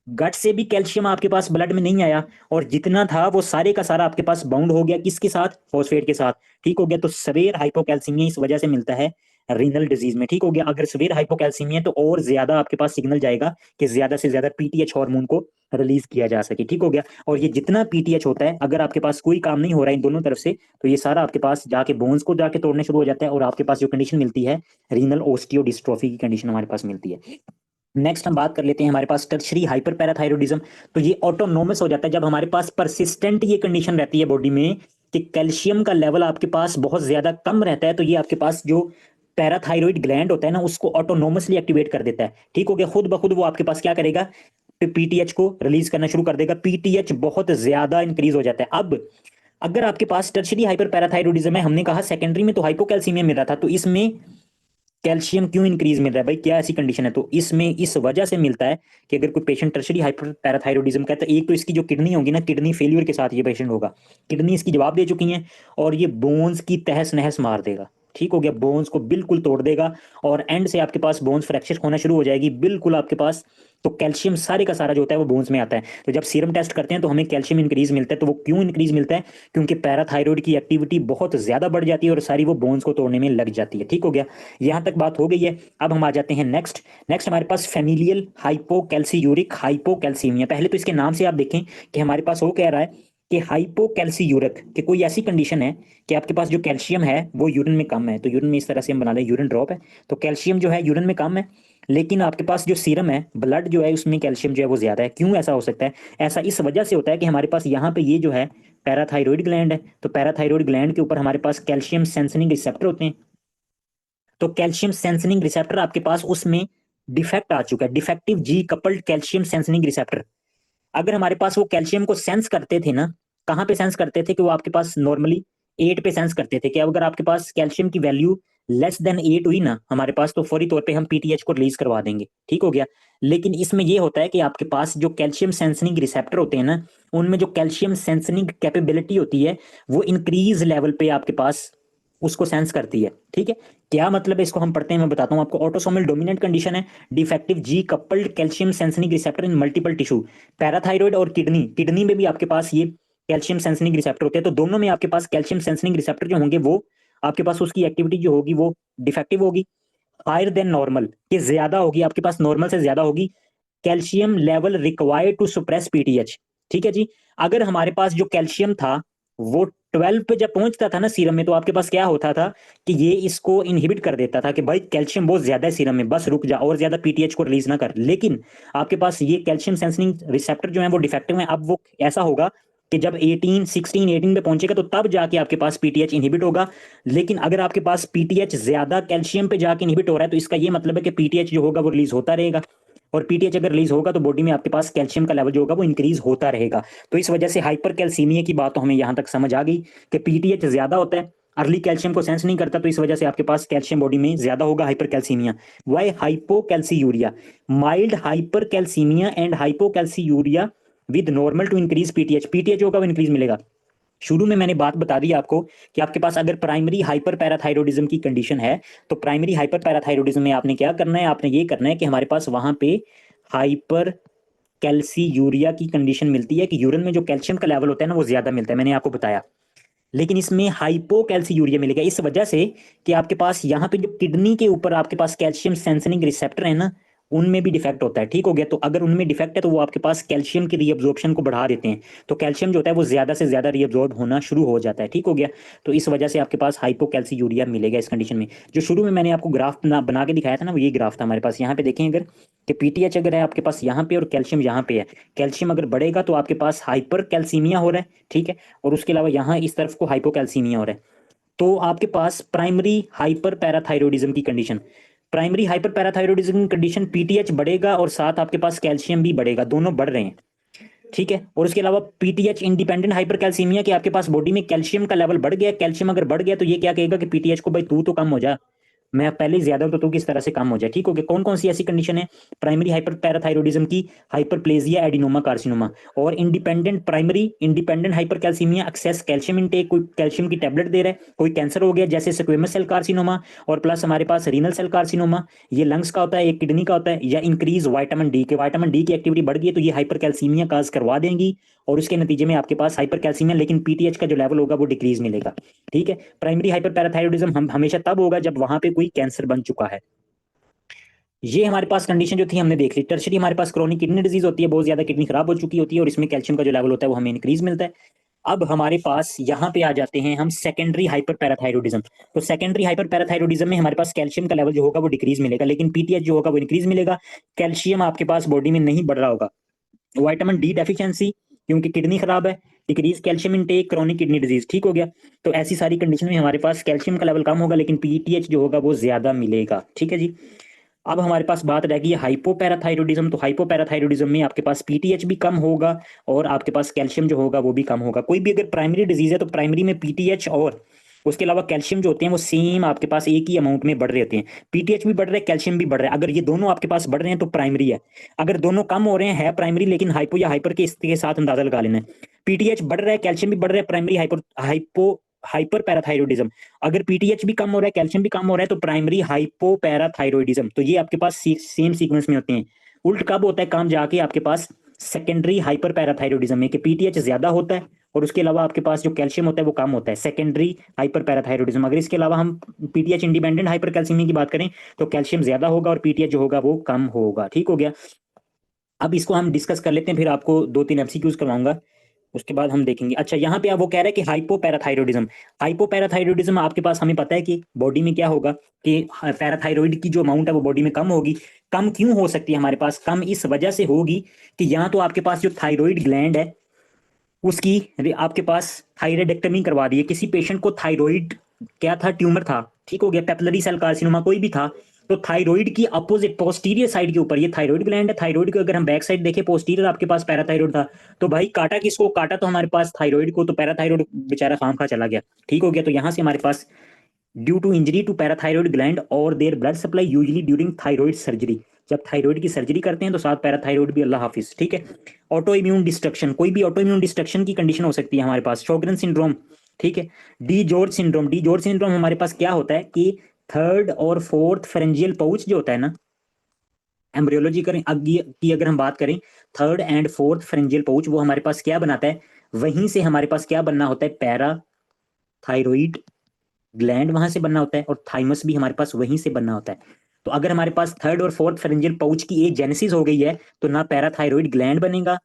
गट से भी कैल्शियम आपके पास ब्लड में नहीं आया, और जितना था वो सारे का सारा आपके पास बाउंड हो गया किसके साथ, फॉस्फेट के साथ। ठीक हो गया। तो सवेयर हाइपोकैल्सीमिया इस वजह से मिलता है रीनल डिजीज में। ठीक हो गया। अगर सवेयर हाइपोकैल्सीमिया तो और ज्यादा आपके पास सिग्नल जाएगा कि ज्यादा से ज्यादा पीटीएच हार्मोन को रिलीज किया जा सके। ठीक हो गया। और ये जितना पीटीएच होता है, अगर आपके पास कोई काम नहीं हो रहा है इन दोनों तरफ से, तो ये सारा आपके पास जाके बोन्स को जाके तोड़ने शुरू हो जाता है, और आपके पास जो कंडीशन मिलती है रीनल ओस्टियोडिस्ट्रोफी की कंडीशन हमारे पास मिलती है। नेक्स्ट हम बात कर लेते हैं हमारे पास टर्शरी हाइपरपैराथायरॉयडिज्म। तो ये ऑटोनोमस हो जाता है जब हमारे पास परसिस्टेंट ये कंडीशन रहती है बॉडी में कि कैल्शियम का लेवल आपके पास बहुत ज्यादा कम रहता है, तो ये आपके पास जो पैराथायरॉइड ग्लैंड होता है ना उसको ऑटोनोमसली एक्टिवेट कर देता है। ठीक हो गया। खुद ब खुद वो आपके पास क्या करेगा, पीटीएच को रिलीज करना शुरू कर देगा, पीटीएच बहुत ज्यादा इंक्रीज हो जाता है। अब अगर आपके पास टर्शरी हाइपरपैराथायरॉयडिज्म है, हमने कहा सेकेंडरी में तो हाइपोकैल्सीमिया मिल रहा था, तो इसमें कैल्शियम क्यों इंक्रीज मिल रहा है भाई, क्या ऐसी कंडीशन है, तो इसमें इस वजह से मिलता है कि अगर कोई पेशेंट टर्शरी हाइपरपैराथायरॉयडिज्म का है, तो एक तो इसकी जो किडनी होगी ना, किडनी फेलियर के साथ ये पेशेंट होगा, किडनी इसकी जवाब दे चुकी हैं, और ये बोन्स की तहस नहस मार देगा। ठीक हो गया। बोन्स को बिल्कुल तोड़ देगा, और एंड से आपके पास बोन्स फ्रैक्चर होना शुरू हो जाएगी बिल्कुल आपके पास। तो कैल्शियम सारे का सारा जो होता है वो बोन्स में आता है। तो जब सीरम टेस्ट करते हैं तो हमें कैल्शियम इंक्रीज मिलता है, तो वो क्यों इंक्रीज मिलता है, क्योंकि पैराथायरॉयड की एक्टिविटी बहुत ज्यादा बढ़ जाती है और सारी वो बोन्स को तोड़ने में लग जाती है। ठीक हो गया। यहाँ तक बात हो गई है। अब हम आ जाते हैं नेक्स्ट। नेक्स्ट हमारे पास फेमिलियल हाइपोकैल्सियूरिक हाइपोकैल्सीमिया। पहले तो इसके नाम से आप देखें कि हमारे पास वो कह रहा है कि हाइपोकैल्सियूरिक, कि कोई ऐसी कंडीशन है कि आपके पास जो कैल्शियम है वो यूरिन में कम है। तो यूरिन में इस तरह से हम बना लें, यूरिन ड्रॉप है, तो कैल्शियम जो है यूरिन में कम है, लेकिन आपके पास जो सीरम है, ब्लड जो है, उसमें कैल्शियम जो है वो ज़्यादा है। क्यों ऐसा हो सकता है? ऐसा इस वजह से होता है कि हमारे पास यहाँ पे ये जो है पैराथाइरॉइड ग्लैंड है, तो पैराथाइरॉइड ग्लैंड के ऊपर हमारे पास कैल्शियम सेंसनिंग रिसेप्टर होते हैं। तो कैल्शियम सेंसनिंग रिसेप्टर आपके पास उसमें डिफेक्ट आ चुका है, defective G coupled calcium sensing receptor. अगर हमारे पास वो कैल्शियम को सेंस करते थे ना, कहाँ पे सेंस करते थे कि वो आपके पास नॉर्मली 8 पे सेंस करते थे कि अगर आपके पास कैल्शियम की वैल्यू लेस देन 8 हुई ना हमारे पास, तो फौरी तौर पे हम पीटीएच को रिलीज करवा देंगे, ठीक हो गया। लेकिन इसमें ये होता है कि आपके पास जो कैल्शियम सेंसनिंग रिसेप्टर होते हैं ना, उनमें जो कैल्शियम सेंसनिंग कैपेबिलिटी होती है वो इंक्रीज लेवल पे आपके पास उसको सेंस करती है, ठीक है। क्या मतलब है, इसको हम पढ़ते हैं, मैं बताता हूँ आपको। ऑटोसोमल डोमिनेंट कंडीशन है, defective G coupled calcium sensing receptor in multiple tissue. Parathyroid और किडनी, किडनी में भी आपके पास ये कैल्शियम सेंसनिंग रिसेप्टर होते हैं, तो दोनों में आपके पास कैल्शियम सेंसनिंग रिसेप्टर जो होंगे वो आपके पास उसकी एक्टिविटी जो होगी वो डिफेक्टिव होगी, हायर देन नॉर्मल, ये ज्यादा होगी, आपके पास नॉर्मल से ज्यादा होगी calcium level required to suppress PTH, ठीक है जी। अगर हमारे पास जो कैल्शियम था वो 12 पे जब पहुंचता था ना सीरम में, तो आपके पास क्या होता था कि ये इसको इनहिबिट कर देता था कि भाई कैल्शियम बहुत ज्यादा है सीरम में, बस रुक जा और ज्यादा पीटीएच को रिलीज ना कर। लेकिन आपके पास ये कैल्शियम सेंसनिंग रिसेप्टर जो है वो डिफेक्टिव है। अब वो ऐसा होगा कि जब 18 16 18 पे पहुंचेगा तो तब जाके आपके पास पीटीएच इनहिबिट होगा। लेकिन अगर आपके पास पीटीएच ज्यादा कैल्शियम पे जाके इनहिबिट हो रहा है तो इसका ये मतलब है कि पीटीएच जो होगा वो रिलीज होता रहेगा, और पीटीएच अगर रिलीज होगा तो बॉडी में आपके पास कैल्शियम का लेवल जो होगा वो इंक्रीज होता रहेगा। तो इस वजह से हाइपर कैल्सीमिया की बात तो हमें यहां तक समझ आ गई कि पीटीएच ज्यादा होता है, अर्ली कैल्शियम को सेंस नहीं करता, तो इस वजह से आपके पास कैल्शियम बॉडी में ज्यादा होगा, hyper calcaemia. Why hypocalciuria, mild hyper calcaemia and hypocalciuria with normal to increase PTH, PTH होगा वो इंक्रीज मिलेगा। शुरू में मैंने बात बता दी आपको कि आपके पास अगर प्राइमरी हाइपर पैराथाइरोडिज्म की कंडीशन है, तो प्राइमरी हाइपर पैराथाइरोडिज्म में आपने क्या करना है, आपने ये करना है कि हमारे पास वहां पे हाइपर कैल्सी यूरिया की कंडीशन मिलती है कि यूरिन में जो कैल्शियम का लेवल होता है ना वो ज्यादा मिलता है, मैंने आपको बताया। लेकिन इसमें हाइपोकैल्सी यूरिया मिलेगा इस वजह से कि आपके पास यहाँ पे जो किडनी के ऊपर आपके पास कैल्शियम सेंसनिंग रिसेप्टर है ना, उनमें भी डिफेक्ट होता है, ठीक हो गया। तो अगर उनमें डिफेक्ट है तो वो आपके पास कैल्शियम की रीअब्जॉर्प्शन को बढ़ा देते हैं, तो कैल्शियम जो होता है वो ज्यादा से ज्यादा रीअब्जॉर्ब होना शुरू हो जाता है, ठीक हो गया। तो इस वजह से आपके पास हाइपोकैल्सी यूरिया मिलेगा इस कंडीशन में। जो शुरू में मैंने आपको ग्राफ बना के दिखाया था ना, वो ये ग्राफ था हमारे पास। यहाँ पे देखें अगर, कि पीटीएच अगर है आपके पास यहाँ पे और कैल्शियम यहाँ पे है, कैल्शियम अगर बढ़ेगा तो आपके पास हाइपर कैल्सीमिया हो रहा है, ठीक है। और उसके अलावा यहाँ इस तरफ को हाइपोकैल्सीमिया हो रहा है। तो आपके पास प्राइमरी हाइपर पैराथाइरोडिज्म की कंडीशन, प्राइमरी हाइपर पैराथाइरोडिज्म की कंडीशन, पीटीएच बढ़ेगा और साथ आपके पास कैल्शियम भी बढ़ेगा, दोनों बढ़ रहे हैं, ठीक है। और उसके अलावा पीटीएच इंडिपेंडेंट हाइपरकैल्सीमिया कि आपके पास बॉडी में कैल्शियम का लेवल बढ़ गया, कैल्शियम अगर बढ़ गया तो ये क्या कहेगा कि पीटीएच को भाई तू तो कम हो जा, मैं पहले ही ज्यादा हूं तो तू किस तरह से कम हो जाए, ठीक हो गया। कौन कौन सी ऐसी कंडीशन है प्राइमरी हाइपर पैराथाइरोडिज्म की? Hyperplasia adenoma carcinoma. और independent primary independent hypercalcaemia, excess calcium intake, कोई कैल्शियम की टैबलेट दे रहा है, कोई कैंसर हो गया जैसे स्क्वेमस सेल कार्सिनोमा, और प्लस हमारे पास रीनल सेल कार्सिनोमा, ये लंग्स का होता है, एक किडनी का होता है, या इंक्रीज विटामिन डी के, विटामिन डी की एक्टिविटी बढ़ गई है तो ये हाइपरकैल्सीमिया काज करवा देंगी, और उसके नतीजे में आपके पास हाइपरकैल्सीमिया, लेकिन पीटीएच का जो लेवल होगा वो डिक्रीज मिलेगा, ठीक है। प्राइमरी हाइपर पैराथाइरोडिज्म हम हमेशा तब होगा जब वहां पे कोई कैंसर बन चुका है। ये हमारे पास कंडीशन जो थी हमने देख ली। टर्शरी हमारे पास क्रोनिक किडनी डिजीज होती है, बहुत ज्यादा किडनी खराब हो चुकी होती है और इसमें कैल्शियम का जो लेवल होता है वो हमें इंक्रीज मिलता है। अब हमारे पास यहाँ पे आ जाते हैं हम सेकेंडरी हाइपर पैराथाइरोडिज्म। तो सेकेंडरी हाइपर पैराथाइरोडिज्म में हमारे पास कैल्शियम का लेवल जो होगा वो डिक्रीज मिलेगा, लेकिन पीटीएच जो होगा वो इंक्रीज मिलेगा। कैल्शियम आपके पास बॉडी में नहीं बढ़ रहा होगा। विटामिन डी डेफिशिएंसी, क्योंकि किडनी खराब है, decrease calcium intake, chronic kidney disease, ठीक हो गया। तो ऐसी सारी कंडीशन में हमारे पास कैल्शियम का लेवल कम होगा लेकिन पीटीएच जो होगा वो ज्यादा मिलेगा, ठीक है जी। अब हमारे पास बात रहेगी हाइपोपैराथाइरोडिज्म। तो हाइपोपैराथाइरोडिज्म में आपके पास पीटीएच भी कम होगा और आपके पास कैल्शियम जो होगा वो भी कम होगा। कोई भी अगर प्राइमरी डिजीज है तो प्राइमरी में पीटीएच और उसके अलावा कैल्शियम जो होते हैं वो सेम आपके पास एक ही अमाउंट में बढ़ रहे होते हैं। पीटीएच भी बढ़ रहा है, कैल्शियम भी बढ़ रहा है, अगर ये दोनों आपके पास बढ़ रहे हैं तो प्राइमरी है। अगर दोनों कम हो रहे हैं है प्राइमरी, लेकिन हाइपो या हाइपर के इसके साथ अंदाजा लगा लेना है। पीटीएच बढ़ रहा है, कैल्शियम भी बढ़ रहा है, प्राइमरी हाइपर हाइपो हाइपर पैराथाइरोडिज्म। अगर पीटीएच भी कम हो रहा है, कैल्शियम भी कम हो रहा है तो प्राइमरी हाइपोपैराथाइरोडिज्म। तो ये आपके पास सेम सीक्वेंस में होते हैं। उल्ट कब होता है काम जाके आपके पास सेकेंडरी हाइपर पैराथाइरोडिज्म में, कि पीटीएच ज्यादा होता है और उसके अलावा आपके पास जो कैल्शियम होता है वो कम होता है, सेकेंडरी हाइपर पैराथाइरोडिज्म। अगर इसके अलावा हम पीटीएच इंडिपेंडेंट हाइपर कैल्सीमिया की बात करें तो कैल्शियम ज्यादा होगा और पीटीएच जो होगा वो कम होगा, ठीक हो गया। अब इसको हम डिस्कस कर लेते हैं, फिर आपको 2-3 एमसीक्यूज करवाऊंगा। उसके बाद हम देखेंगे। अच्छा, यहाँ पे आप वो कह रहे हैं कि हाइपोपैराथायरॉयडिज्म। हाइपोपैराथायरॉयडिज्म आपके पास हमें पता है कि बॉडी में क्या होगा कि पैराथायरॉयड की जो अमाउंट है वो बॉडी में कम होगी। कम क्यों हो सकती है हमारे पास? कम इस वजह से होगी कि यहाँ तो आपके पास जो थायराइड ग्लैंड है उसकी आपके पास थायराइडेक्टमी करवा दी है। किसी पेशेंट को थायराइड क्या था, ट्यूमर था, ठीक हो गया, पेपिलरी सेल कार्सिनोमा कोई भी था, तो थायराइड की अपोजिट पोस्टीरियर साइड के ऊपर ये थायराइड ग्लैंड है। थायराइड को अगर हम बैक साइड देखें, पोस्टीरियर आपके पास पैराथायराइड था। तो भाई काटा किसको? काटा तो हमारे पास थायराइड को, तो पैराथायराइड बेचारा खाम खा चला गया, ठीक हो गया। तो यहां से हमारे पास due to injury to parathyroid gland और their blood supply usually during thyroid surgery. जब थायराइड की सर्जरी करते हैं तो साथ पैराथायरॉयड भी, अल्लाह हाफिज, ठीक है। ऑटो इम्यून डिस्ट्रक्शन, कोई भी ऑटो इम्यून डिस्ट्रक्शन की कंडीशन हो सकती है हमारे पास। शोगरन सिंड्रोम, ठीक है। D George syndrome, D George syndrome हमारे पास क्या होता है कि थर्ड और फोर्थ फेरेंजियल पाउच जो होता है ना, एम्ब्रियोलॉजी करें की अगर हम बात करें, third and fourth pharyngeal pouch वो हमारे पास क्या बनाता है, वहीं से हमारे पास क्या बनना होता है, पैराथायरॉइड ग्लैंड वहां से बनना होता है, और थाइमस भी हमारे पास वहीं से बनना होता है। तो अगर हमारे पास थर्ड और फोर्थ फेरेंजियल पाउच की एक जेनेसिस हो गई है तो ना पैराथायरॉइड ग्लैंड बनेगा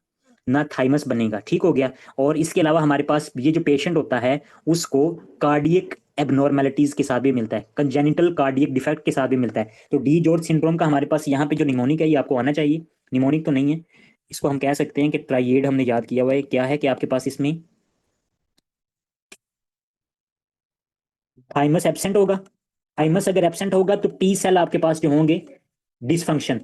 ना थाइमस बनेगा, ठीक हो गया। और इसके अलावा हमारे पास ये जो पेशेंट होता है उसको कार्डियक एबनॉर्मेलिटीज के साथ भी मिलता है, कंजेनिटल कार्डियक डिफेक्ट के साथ भी मिलता है। तो डी जॉर्ज सिंड्रोम का हमारे पास यहाँ पे जो निमोनिक है ये आपको आना चाहिए। निमोनिक तो नहीं है, इसको हम कह सकते हैं कि ट्राइएड हमने याद किया हुआ है। क्या है कि आपके पास इसमें थाइमस एब्सेंट होगा। थाइमस अगर एब्सेंट होगा तो टी सेल आपके पास जो होंगे डिसफंक्शन,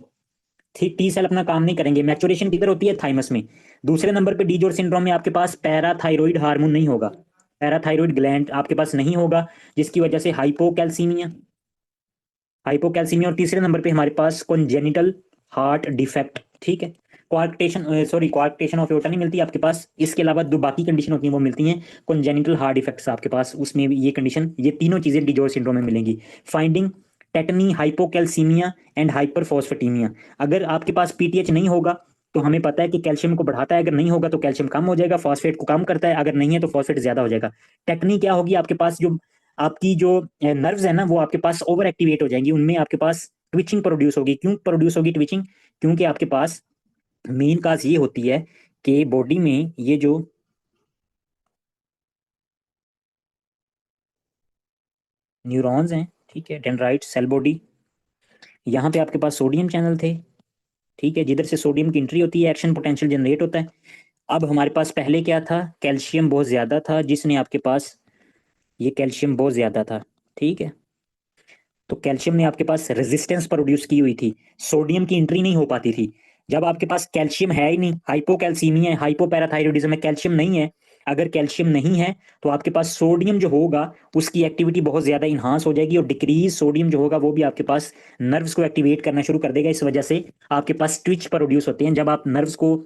ठीक, टी सेल अपना काम नहीं करेंगे। मैच्योरेशन किधर होती है? थाइमस में। दूसरे नंबर पे डीजोर सिंड्रोम में आपके पास पैराथायरॉइड हार्मोन नहीं होगा, पैराथायरॉइड ग्लैंड आपके पास नहीं होगा, जिसकी वजह से हाइपोकैल्सीमिया, हाइपोकैल्सीमिया। और तीसरे नंबर पे हमारे पास कॉन्जेनिटल हार्ट डिफेक्ट, ठीक है। क्वार्टेशन, सॉरी, क्वार्टेशन ऑफ एओर्टा नहीं मिलती आपके पास, इसके अलावा जो बाकी कंडीशन होती हैं वो मिलती हैं। कॉन्जेनिटल हार्ट डिफेक्ट्स आपके पास, उसमें भी ये कंडीशन, ये तीनों चीजें डिजोर सिंड्रोम में मिलेंगी। Finding tetany, hypocalcaemia and hyperphosphataemia. अगर आपके पास पीटीएच नहीं होगा तो हमें पता है कि कैल्शियम को बढ़ाता है, अगर नहीं होगा तो कैल्शियम कम हो जाएगा, फॉस्फेट को कम करता है, अगर नहीं है तो फॉस्फेट ज्यादा हो जाएगा। टेक्नी क्या होगी आपके पास, जो आपकी जो नर्व्स है ना वो आपके पास ओवर एक्टिवेट हो जाएंगी, उनमें आपके पास ट्विचिंग प्रोड्यूस होगी। क्यों प्रोड्यूस होगी ट्विचिंग? क्योंकि आपके पास मेन काज ये होती है कि बॉडी में ये जो न्यूरॉन्स हैं, ठीक है, डेंड्राइट सेल बॉडी, यहाँ पे आपके पास सोडियम चैनल थे, ठीक है, जिधर से सोडियम की एंट्री होती है एक्शन पोटेंशियल जनरेट होता है। अब हमारे पास पहले क्या था, कैल्शियम बहुत ज्यादा था, जिसने आपके पास, ये कैल्शियम बहुत ज्यादा था, ठीक है, तो कैल्शियम ने आपके पास रेजिस्टेंस प्रोड्यूस की हुई थी, सोडियम की एंट्री नहीं हो पाती थी। जब आपके पास कैल्शियम है ही नहीं, हाइपोकैल्सीमिया है, हाइपोपैराथायरॉयडिज्म है, कैल्शियम नहीं है, अगर कैल्शियम नहीं है तो आपके पास सोडियम जो होगा उसकी एक्टिविटी बहुत ज्यादा इंहांस हो जाएगी, और डिक्रीज सोडियम जो होगा वो भी आपके पास नर्व्स को एक्टिवेट करना शुरू कर देगा। इस वजह से आपके पास ट्विच प्रोड्यूस होते हैं। जब आप नर्व्स को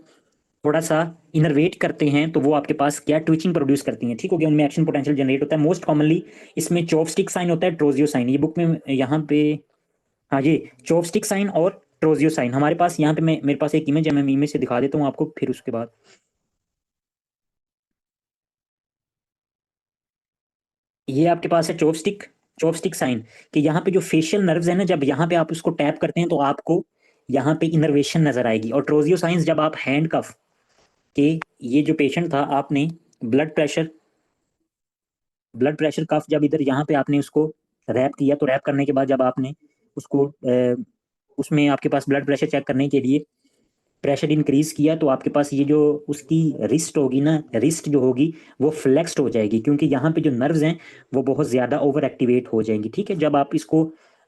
थोड़ा सा इनर्वेट करते हैं तो वो आपके पास क्या, ट्विचिंग प्रोड्यूस करती हैं, ठीक हो गया, उनमें एक्शन पोटेंशियल जनरेट होता है। मोस्ट कॉमनली इसमें चॉपस्टिक साइन होता है, ट्रोजियो साइन, ये बुक में यहाँ पे, हाँ जी, चॉपस्टिक साइन और ट्रोजियो साइन हमारे पास यहाँ पे, मैं मेरे पास एक इमेज है, मैं इमेज से दिखा देता हूँ आपको, फिर उसके बाद ये आपके पास है चॉपस्टिक, चॉपस्टिक साइन, कि यहाँ पे जो फेशियल नर्व्स है ना, जब यहाँ पे आप उसको टैप करते हैं तो आपको यहाँ पे इनर्वेशन नजर आएगी। और ट्रोजियो साइंस जब आप हैंड कफ के, ये जो पेशेंट था, आपने ब्लड प्रेशर, ब्लड प्रेशर कफ जब इधर यहाँ पे आपने उसको रैप किया, तो रैप करने के बाद जब आपने उसको उसमें आपके पास ब्लड प्रेशर चेक करने के लिए प्रेशर इंक्रीज किया, तो आपके पास ये जो उसकी रिस्ट होगी ना, रिस्ट जो होगी वो फ्लेक्स्ड हो जाएगी, क्योंकि यहाँ पे जो नर्व्स हैं वो बहुत ज़्यादा ओवर एक्टिवेट हो जाएंगी, ठीक है। जब आप इसको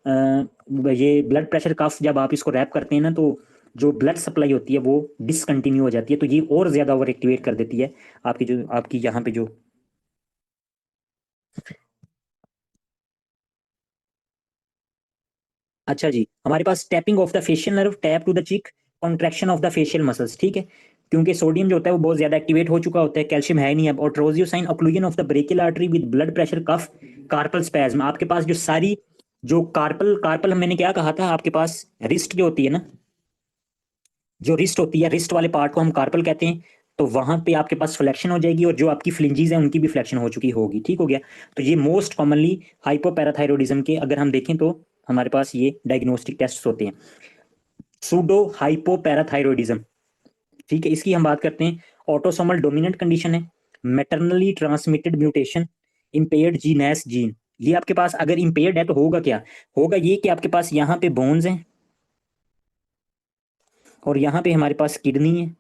ये ब्लड प्रेशर कफ जब आप इसको रैप करते हैं ना, तो जो ब्लड सप्लाई होती है वो डिसकंटिन्यू हो जाती है, तो ये और ज़्यादा ओवर एक्टिवेट कर देती है आपकी जो, आपकी यहाँ पे जो, अच्छा जी, हमारे पास tapping of the facial nerve, tap to the cheek, contraction of the facial muscles, ठीक है। क्योंकि सोडियम जो होता है वो बहुत ज्यादा एक्टिवेट हो चुका होता है, कैल्शियम है ही नहीं अब। और Trousseau's sign, occlusion of the brachial artery with blood pressure cuff, carpal spasm, आपके पास जो सारी, जो कार्पल, कार्पल मैंने क्या कहा था आपके पास, रिस्ट जो होती है ना, जो रिस्ट होती है, रिस्ट वाले पार्ट को हम कार्पल कहते हैं। तो वहां पे आपके पास फ्लेक्शन हो जाएगी, और जो आपकी फ्लिंजीज है उनकी भी फ्लेक्शन हो चुकी होगी, ठीक हो गया। तो ये मोस्ट कॉमनली हाइपोपैराथायरॉयडिज्म के अगर हम देखें तो हमारे पास ये डायग्नोस्टिक टेस्ट होते हैं। सूडो हाइपोपैराथायरॉयडिज्म, ठीक है, इसकी हम बात करते हैं। ऑटोसोमल डोमिनेंट कंडीशन है, मैटरनली transmitted mutation, impaired genius gene. ये आपके पास अगर इम्पेयर्ड है तो होगा क्या, होगा ये कि आपके पास यहाँ पे बोन्स हैं और यहाँ पे हमारे पास किडनी है,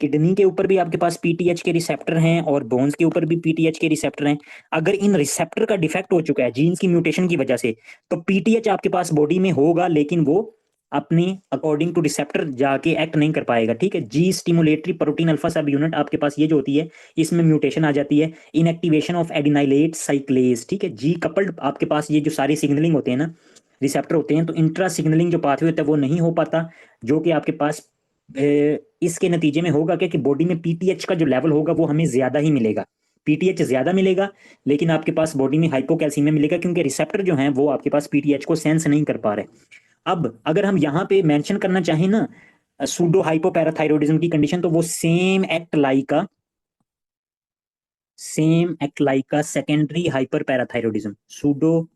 किडनी के ऊपर भी आपके पास पीटीएच के रिसेप्टर हैं और बोन्स के ऊपर भी पीटीएच के रिसेप्टर हैं। अगर इन रिसेप्टर का डिफेक्ट हो चुका है जीन्स की म्यूटेशन की वजह से, तो पीटीएच आपके पास बॉडी में होगा लेकिन वो अपने अकॉर्डिंग टू रिसेप्टर जाके एक्ट नहीं कर पाएगा। ठीक है, G stimulatory protein alpha subunit आपके पास ये जो होती है इसमें म्यूटेशन आ जाती है, इनएक्टिवेशन ऑफ एडिनाइलेट साइक्लेज। ठीक है, जी कपल्ड आपके पास ये जो सारी सिग्नलिंग होते हैं ना, रिसेप्टर होते हैं, तो इंट्रा सिग्नलिंग जो पाथवे होता है वो नहीं हो पाता, जो कि आपके पास इसके नतीजे में होगा क्या कि बॉडी में पीटीएच का जो लेवल होगा वो हमें ज्यादा ही मिलेगा, पीटीएच ज्यादा मिलेगा, लेकिन आपके पास बॉडी में हाइपोकैल्सीमिया मिलेगा क्योंकि रिसेप्टर जो हैं वो आपके पास पीटीएच को सेंस नहीं कर पा रहे। अब अगर हम यहाँ पे मेंशन करना चाहें ना सूडो हाइपोपैराथायरॉयडिज्म की कंडीशन, तो वो सेम एक्ट लाइक का सेकेंडरी हाइपरपैराथायरॉयडिज्म, सूडो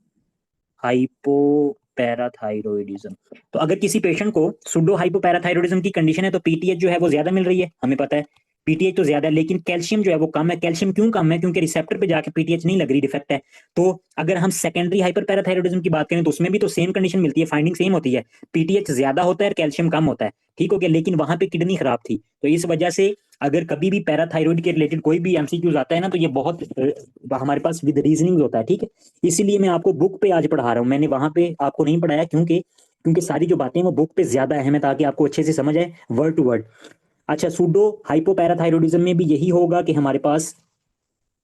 हाइपोपैराथायरॉयडिज्म। तो अगर किसी पेशेंट को सूडो हाइपोपैराथायरॉयडिज्म की कंडीशन है तो पीटीएच जो है वो ज्यादा मिल रही है, हमें पता है पीटीएच तो ज्यादा है, लेकिन कैल्शियम जो है वो कम है। कैल्शियम क्यों कम है, क्योंकि रिसेप्टर पे जाके पीटीएच नहीं लग रही, डिफेक्ट है। तो अगर हम सेकेंडरी हाइपरपैराथायरॉयडिज्म की बात करें तो उसमें भी तो सेम कंडीशन मिलती है, फाइंडिंग सेम होती है, पीटीएच ज्यादा होता है और कैल्शियम कम होता है। ठीक हो गया, लेकिन वहां पे किडनी खराब थी, तो इस वजह से अगर कभी भी पैराथायरॉयड के रिलेटेड कोई भी एमसीक्यूज आता है ना, तो ये बहुत हमारे पास विद रीजनिंग होता है। ठीक है, इसीलिए मैं आपको बुक पे आज पढ़ा रहा हूँ, मैंने वहां पे आपको नहीं पढ़ाया, क्योंकि क्योंकि सारी जो बातें वो बुक पे ज्यादा अहम है, ताकि आपको अच्छे से समझ आए वर्ड टू वर्ड। अच्छा, सूडो हाइपोपैराथायरॉयडिज्म में भी यही होगा कि हमारे पास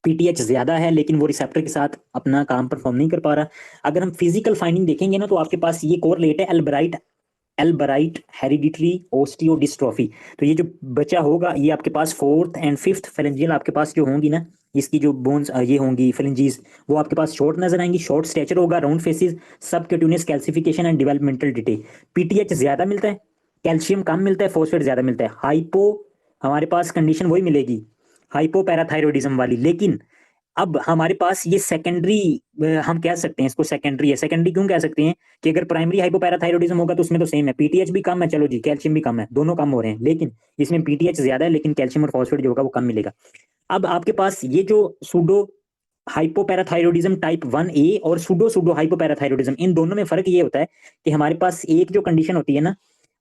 पीटीएच ज्यादा है लेकिन वो रिसेप्टर के साथ अपना काम परफॉर्म नहीं कर पा रहा। अगर हम फिजिकल फाइंडिंग देखेंगे ना, तो आपके पास ये कोरिलेट है एल्बराइट एल्बराइट हेरिडिटरी ओस्टियोडिस्ट्रोफी। तो ये जो बच्चा होगा ये आपके पास फोर्थ एंड फिफ्थ फेरेंजियल आपके पास जो होंगी ना, इसकी जो बोन्स ये होंगी फेरेंजीज, वो आपके पास शॉर्ट नजर आएंगी, शॉर्ट स्टेचर होगा, round faces, subcutaneous calcification and developmental delay. PTH ज्यादा मिलता है, कैल्शियम कम मिलता है, फॉस्फेट ज्यादा मिलता है। हाइपो हमारे पास कंडीशन वही मिलेगी हाइपोपैराथायरॉयडिज्म वाली, लेकिन अब हमारे पास ये सेकेंडरी, हम कह सकते हैं इसको सेकेंडरी है। सेकेंडरी क्यों कह सकते हैं कि अगर प्राइमरी हाइपोपैराथायरॉयडिज्म होगा तो उसमें तो सेम है, पीटीएच भी कम है, चलो जी कैल्शियम भी कम है, दोनों कम हो रहे हैं, लेकिन इसमें पीटीएच ज्यादा है लेकिन कैल्शियम और फॉस्फेट जो होगा वो कम मिलेगा। अब आपके पास ये जो सूडो हाइपोपैराथायरॉयडिज्म टाइप 1A और सूडो सूडो हाइपोपैराथायरॉयडिज्म, इन दोनों में फर्क ये होता है कि हमारे पास एक जो कंडीशन होती है ना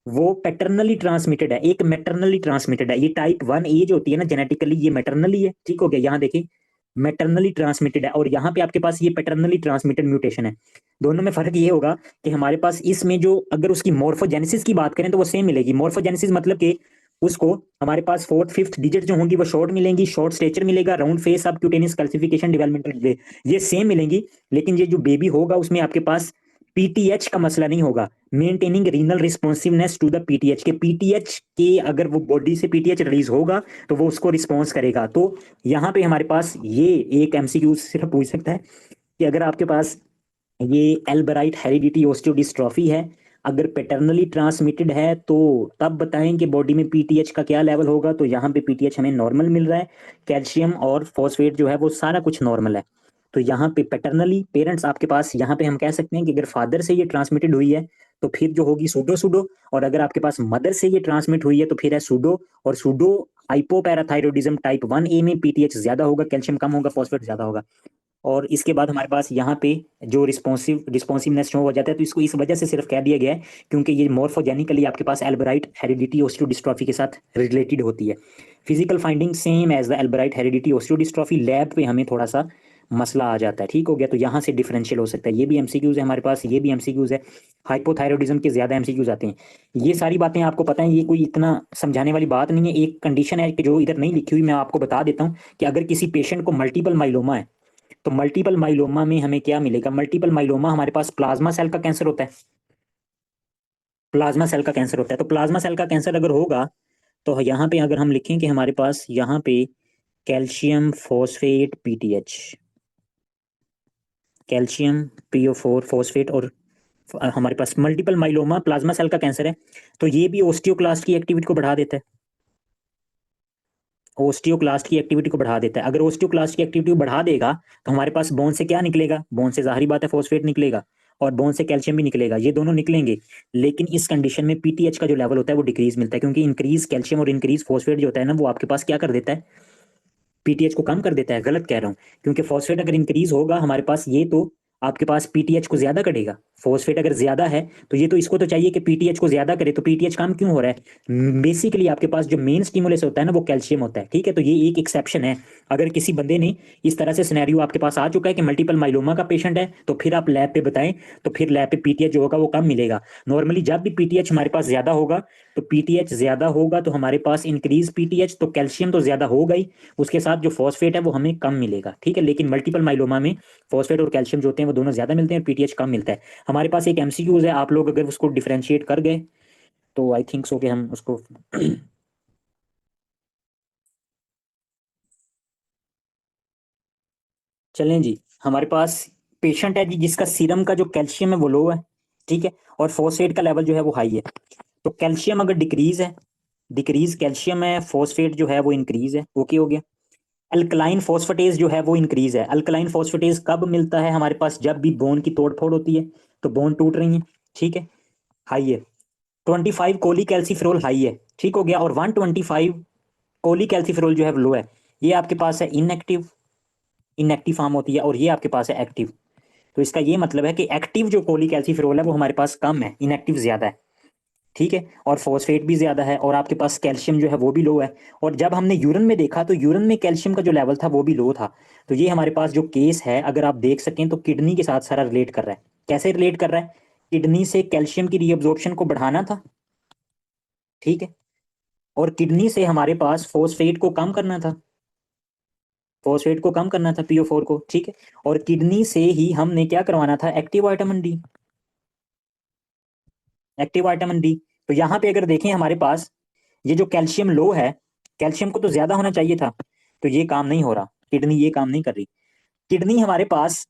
वो पैटर्नली ट्रांसमिटेड है, एक मैटरनली ट्रांसमिटेड है। ये टाइप 1A जो होती है ना जेनेटिकली, ये मैटरनली है। ठीक हो गया, यहाँ देखिए मैटरनली ट्रांसमिटेड है और यहाँ पे आपके पास ये पैटर्नली ट्रांसमिटेड म्यूटेशन है। दोनों में फर्क ये होगा कि हमारे पास इसमें जो अगर उसकी मोर्फोजेनेसिस की बात करें तो वो सेम मिलेगी। मोर्फोजेनेसिस मतलब कि उसको हमारे पास फोर्थ फिफ्थ डिजिट जो होंगी वो शॉर्ट मिलेंगी, शॉर्ट स्टेचर मिलेगा, राउंड फेस, सब क्यूटेनियस कैल्सिफिकेशन, डेवलपमेंटल डिले, ये सेम मिलेंगी। लेकिन ये जो बेबी होगा उसमें आपके पास पीटीएच का मसला नहीं होगा, maintaining renal responsiveness to the PTH के, पीटीएच के अगर वो बॉडी से पीटीएच रिलीज होगा तो वो उसको रिस्पॉन्स करेगा। तो यहाँ पे हमारे पास ये एक एमसीक्यू सिर्फ पूछ सकता है कि अगर आपके पास ये एल्बराइट हेरिडिटी ओस्टियोडिस्ट्रॉफी है, अगर पैटर्नली ट्रांसमिटेड है तो तब बताएं कि बॉडी में पीटीएच का क्या लेवल होगा। तो यहाँ पे पीटीएच हमें नॉर्मल मिल रहा है, कैल्शियम और फॉस्फेट जो है वो सारा कुछ नॉर्मल है। तो यहाँ पे पैटर्नली पेरेंट्स आपके पास, यहाँ पे हम कह सकते हैं कि अगर फादर से ये ट्रांसमिटेड हुई है तो फिर जो होगी सूडो सूडो, और अगर आपके पास मदर से ये ट्रांसमिट हुई है तो फिर है सूडो। और सूडो हाइपोपैराथायरॉयडिज्म टाइप 1A में पीटीएच ज्यादा होगा, कैल्शियम कम होगा, फॉस्फेट ज्यादा होगा। और इसके बाद हमारे पास यहाँ पे जो रिस्पॉन्सिवनेस शो हो जाता है, तो इसको इस वजह से सिर्फ कह दिया गया है क्योंकि ये मोर्फोजेनिकली आपके पास एल्बराइट हेरिडिटी ओस्टियोडिस्ट्रॉफी के साथ रिलेटेड होती है। Physical finding same as the Albright hereditary osteodystrophy, lab पे हमें थोड़ा सा मसला आ जाता है। ठीक हो गया, तो यहाँ से डिफरेंशियल हो सकता है। ये भी एमसीक्यूज है हमारे पास, ये भी एमसीक्यूज है, हाइपोथायरॉयडिज्म के ज्यादा एमसीक्यूज आते हैं। ये सारी बातें आपको पता है, ये कोई इतना समझाने वाली बात नहीं है। एक कंडीशन है कि जो इधर नहीं लिखी हुई, मैं आपको बता देता हूँ कि अगर किसी पेशेंट को मल्टीपल माइलोमा है तो मल्टीपल माइलोमा में हमें क्या मिलेगा। मल्टीपल माइलोमा हमारे पास प्लाज्मा सेल का कैंसर होता है, प्लाज्मा सेल का कैंसर होता है। तो प्लाज्मा सेल का कैंसर अगर होगा तो यहाँ पे अगर हम लिखें कि हमारे पास यहाँ पे calcium phosphate PTH, calcium PO4 phosphate, और हमारे पास मल्टीपल माइलोमा प्लाज्मा सेल का कैंसर है, तो ये भी ओस्टियोक्लास्ट की एक्टिविटी को बढ़ा देता है, ओस्टियोक्लास्ट की एक्टिविटी को बढ़ा देता है। अगर ओस्टियोक्लास्ट की एक्टिविटी को बढ़ा देगा तो हमारे पास बोन से क्या निकलेगा, बोन से जाहिर बात है फॉस्फेट निकलेगा, और बोन से कैल्शियम भी निकलेगा, ये दोनों निकलेंगे, लेकिन इस कंडीशन में पीटीएच का जो लेवल होता है वो डिक्रीज मिलता है, क्योंकि इंक्रीज कैल्शियम और इंक्रीज फॉस्फेट जो होता है ना, वो आपके पास क्या कर देता है, पीटीएच को कम कर देता है। गलत कह रहा हूँ, क्योंकि फॉस्फेट अगर इंक्रीज होगा हमारे पास, ये तो आपके पास पीटीएच को ज्यादा करेगा। फॉस्फेट अगर ज्यादा है तो ये तो इसको तो चाहिए कि पीटीएच को ज्यादा करे, तो पीटीएच कम क्यों हो रहा है? बेसिकली आपके पास जो मेन स्टिमुलस होता है ना वो कैल्शियम होता है, ठीक है। तो ये एक एक्सेप्शन है। अगर किसी बंदे ने इस तरह से सिनेरियो आपके पास आ चुका है कि मल्टीपल माइलोमा का पेशेंट है, तो फिर आप लैब पे बताएं, तो फिर लैब पे पीटीएच जो होगा वो कम मिलेगा। नॉर्मली जब भी पीटीएच हमारे पास ज्यादा होगा, तो पीटीएच ज्यादा होगा तो हमारे पास इंक्रीज पीटीएच, तो कैल्शियम तो ज्यादा होगा ही, उसके साथ जो फॉस्फेट है वो हमें कम मिलेगा, ठीक है। लेकिन मल्टीपल माइलोमा में फॉस्फेट और कैल्शियम जो होते हैं वो दोनों ज्यादा मिलते हैं और पीटीएच कम मिलता है। हमारे पास एक एमसीक्यूज है, आप लोग अगर उसको डिफरेंशिएट कर गए तो आई थिंक सो कि हम उसको चलें जी। हमारे पास पेशेंट है जी जिसका सीरम का जो कैल्शियम है वो लो है, ठीक है, और फॉस्फेट का लेवल जो है वो हाई है। तो कैल्शियम अगर डिक्रीज है, डिक्रीज कैल्शियम है, फॉस्फेट जो है वो इंक्रीज है, ओके हो गया। अल्कलाइन फॉस्फेटेज जो है वो इंक्रीज है। अल्कलाइन फॉस्फेटेज कब मिलता है हमारे पास? जब भी बोन की तोड़ फोड़ होती है, तो बोन टूट रही है, ठीक है, हाई है। 25 कोली कैल्सीफेरोल हाई है, ठीक हो गया, और 125 कोली कैल्सीफेरोल जो है वो लो है। ये आपके पास है इनएक्टिव, इनएक्टिव फॉर्म होती है, और ये आपके पास है एक्टिव। तो इसका ये मतलब है कि एक्टिव जो कोली कैल्सीफेरोल है वो हमारे पास कम है, इनएक्टिव ज्यादा है, ठीक है, और फॉस्फेट भी ज्यादा है, और आपके पास कैल्शियम जो है वो भी लो है। और जब हमने यूरिन में देखा तो यूरिन में कैल्शियम का जो लेवल था वो भी लो था। तो ये हमारे पास जो केस है, अगर आप देख सकें तो किडनी के साथ सारा रिलेट कर रहा है। कैसे रिलेट कर रहा है? किडनी से कैल्शियम की रीअब्जॉर्प्शन को बढ़ाना था, ठीक है, और किडनी से हमारे पास फॉस्फेट को कम करना था, फॉस्फेट को कम करना था, PO4 को, ठीक है, और किडनी से ही हमने क्या करवाना था, active vitamin D, active vitamin D. तो यहाँ पे अगर देखें हमारे पास ये जो कैल्शियम लो है, कैल्शियम को तो ज्यादा होना चाहिए था, तो ये काम नहीं हो रहा, किडनी ये काम नहीं कर रही। किडनी हमारे पास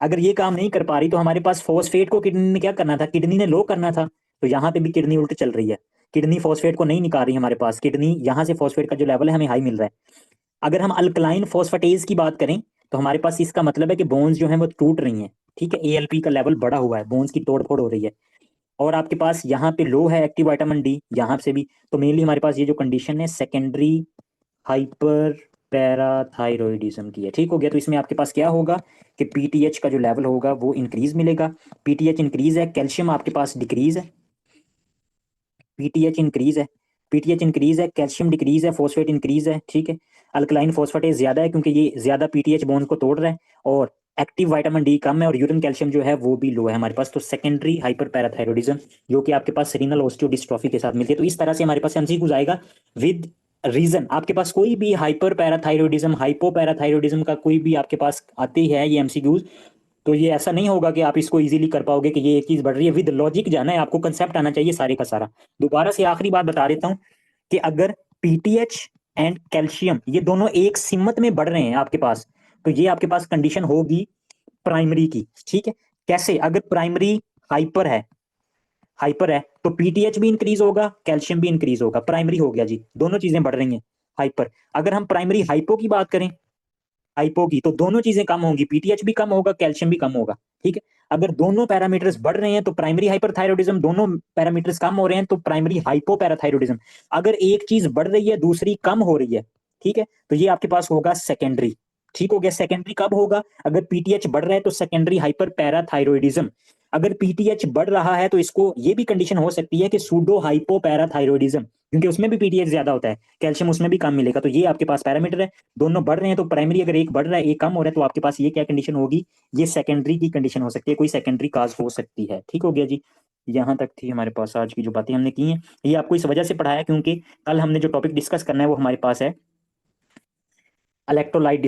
अगर ये काम नहीं कर पा रही, तो हमारे पास फॉस्फेट को किडनी ने क्या करना था, किडनी ने लो करना था। तो यहाँ पे भी किडनी उल्ट चल रही है, किडनी फॉस्फेट को नहीं निकाल रही हमारे पास, किडनी यहाँ से फॉस्फेट का जो लेवल है हमें हाई मिल रहा है। अगर हम अल्कलाइन फॉस्फेटेज की बात करें, तो हमारे पास इसका मतलब है कि बोन्स जो है वो टूट रही हैं, ठीक है, ALP का लेवल बढ़ा हुआ है, बोन्स की तोड़ फोड़ हो रही है। और आपके पास यहाँ पे लो है एक्टिव विटामिन डी, यहाँ से भी। तो मेनली हमारे पास ये जो कंडीशन है सेकेंडरी हाइपर पैराथायरॉयडिज्म की है, ठीक हो गया। तो इसमें आपके पास क्या होगा कि पीटीएच का जो लेवल होगा वो इंक्रीज मिलेगा। पीटीएच इंक्रीज है, कैल्शियम आपके पास डिक्रीज है, पीटीएच इंक्रीज है, पीटीएच इंक्रीज है, कैल्शियम डिक्रीज है, फॉस्फेट इंक्रीज है, ठीक है। अल्कलाइन फॉस्फेटेज ज्यादा है क्योंकि ये ज्यादा पीटीएच बॉन्ड को तोड़ रहा है, और एक्टिव विटामिन डी कम है, और यूरिन कैल्शियम जो है वो भी लो है हमारे पास। तो सेकेंडरी हाइपर पैराथायरॉयडिज्म जो कि आपके पास रीनल ऑस्टियोडिस्ट्रॉफी के साथ मिलती है। तो इस तरह से हमारे पास एमसीक्यूज आएगा विद रीजन। आपके पास कोई भी हाइपर पैराथायरॉयडिज्म, हाइपो पैराथायरॉयडिज्म का कोई भी आपके पास आते है ये एमसीक्यूज, तो ये ऐसा नहीं होगा कि आप इसको इजीली कर पाओगे कि ये एक चीज बढ़ रही है। विद लॉजिक जाना है आपको, कंसेप्ट आना चाहिए सारे का सारा। दोबारा से आखिरी बात बता देता हूँ कि अगर पीटीएच एंड कैल्शियम ये दोनों एक सिमत में बढ़ रहे हैं आपके पास, तो ये आपके पास कंडीशन होगी प्राइमरी की, ठीक है। कैसे? अगर प्राइमरी हाइपर है, हाइपर है तो पीटीएच भी इंक्रीज होगा, कैल्शियम भी इंक्रीज होगा, प्राइमरी हो गया जी, दोनों चीजें बढ़ रही हैं हाइपर। अगर हम प्राइमरी हाइपो की बात करें, हाइपो की, तो दोनों चीजें कम होंगी, पीटीएच भी कम होगा, कैल्शियम भी कम होगा, ठीक है। अगर दोनों पैरामीटर्स बढ़ रहे हैं तो प्राइमरी हाइपरथायरॉयडिज्म, दोनों पैरामीटर्स कम हो रहे हैं तो प्राइमरी हाइपोपैराथायरॉयडिज्म। अगर एक चीज बढ़ रही है दूसरी कम हो रही है, ठीक है, तो ये आपके पास होगा सेकेंडरी, ठीक हो गया। सेकेंडरी कब होगा? अगर पीटीएच बढ़ रहा है तो सेकेंडरी हाइपर पैराथायरॉयडिज्म। अगर पीटीएच बढ़ रहा है तो इसको ये भी कंडीशन हो सकती है कि सूडो हाइपोपैराथायरॉयडिज्म, क्योंकि उसमें भी पीटीएच ज्यादा होता है, कैल्शियम उसमें भी कम मिलेगा। तो ये आपके पास पैरामीटर है, दोनों बढ़ रहे हैं तो प्राइमरी अगर एक बढ़ रहा है एक कम हो रहा है, तो आपके पास ये क्या कंडीशन होगी, ये सेकेंडरी की कंडीशन हो सकती है, कोई सेकेंडरी काज हो सकती है, ठीक हो गया जी। यहाँ तक थी हमारे पास आज की जो बातें हमने की हैं। ये आपको इस वजह से पढ़ाया क्योंकि कल हमने जो टॉपिक डिस्कस करना है वो हमारे पास है इलेक्ट्रोलाइट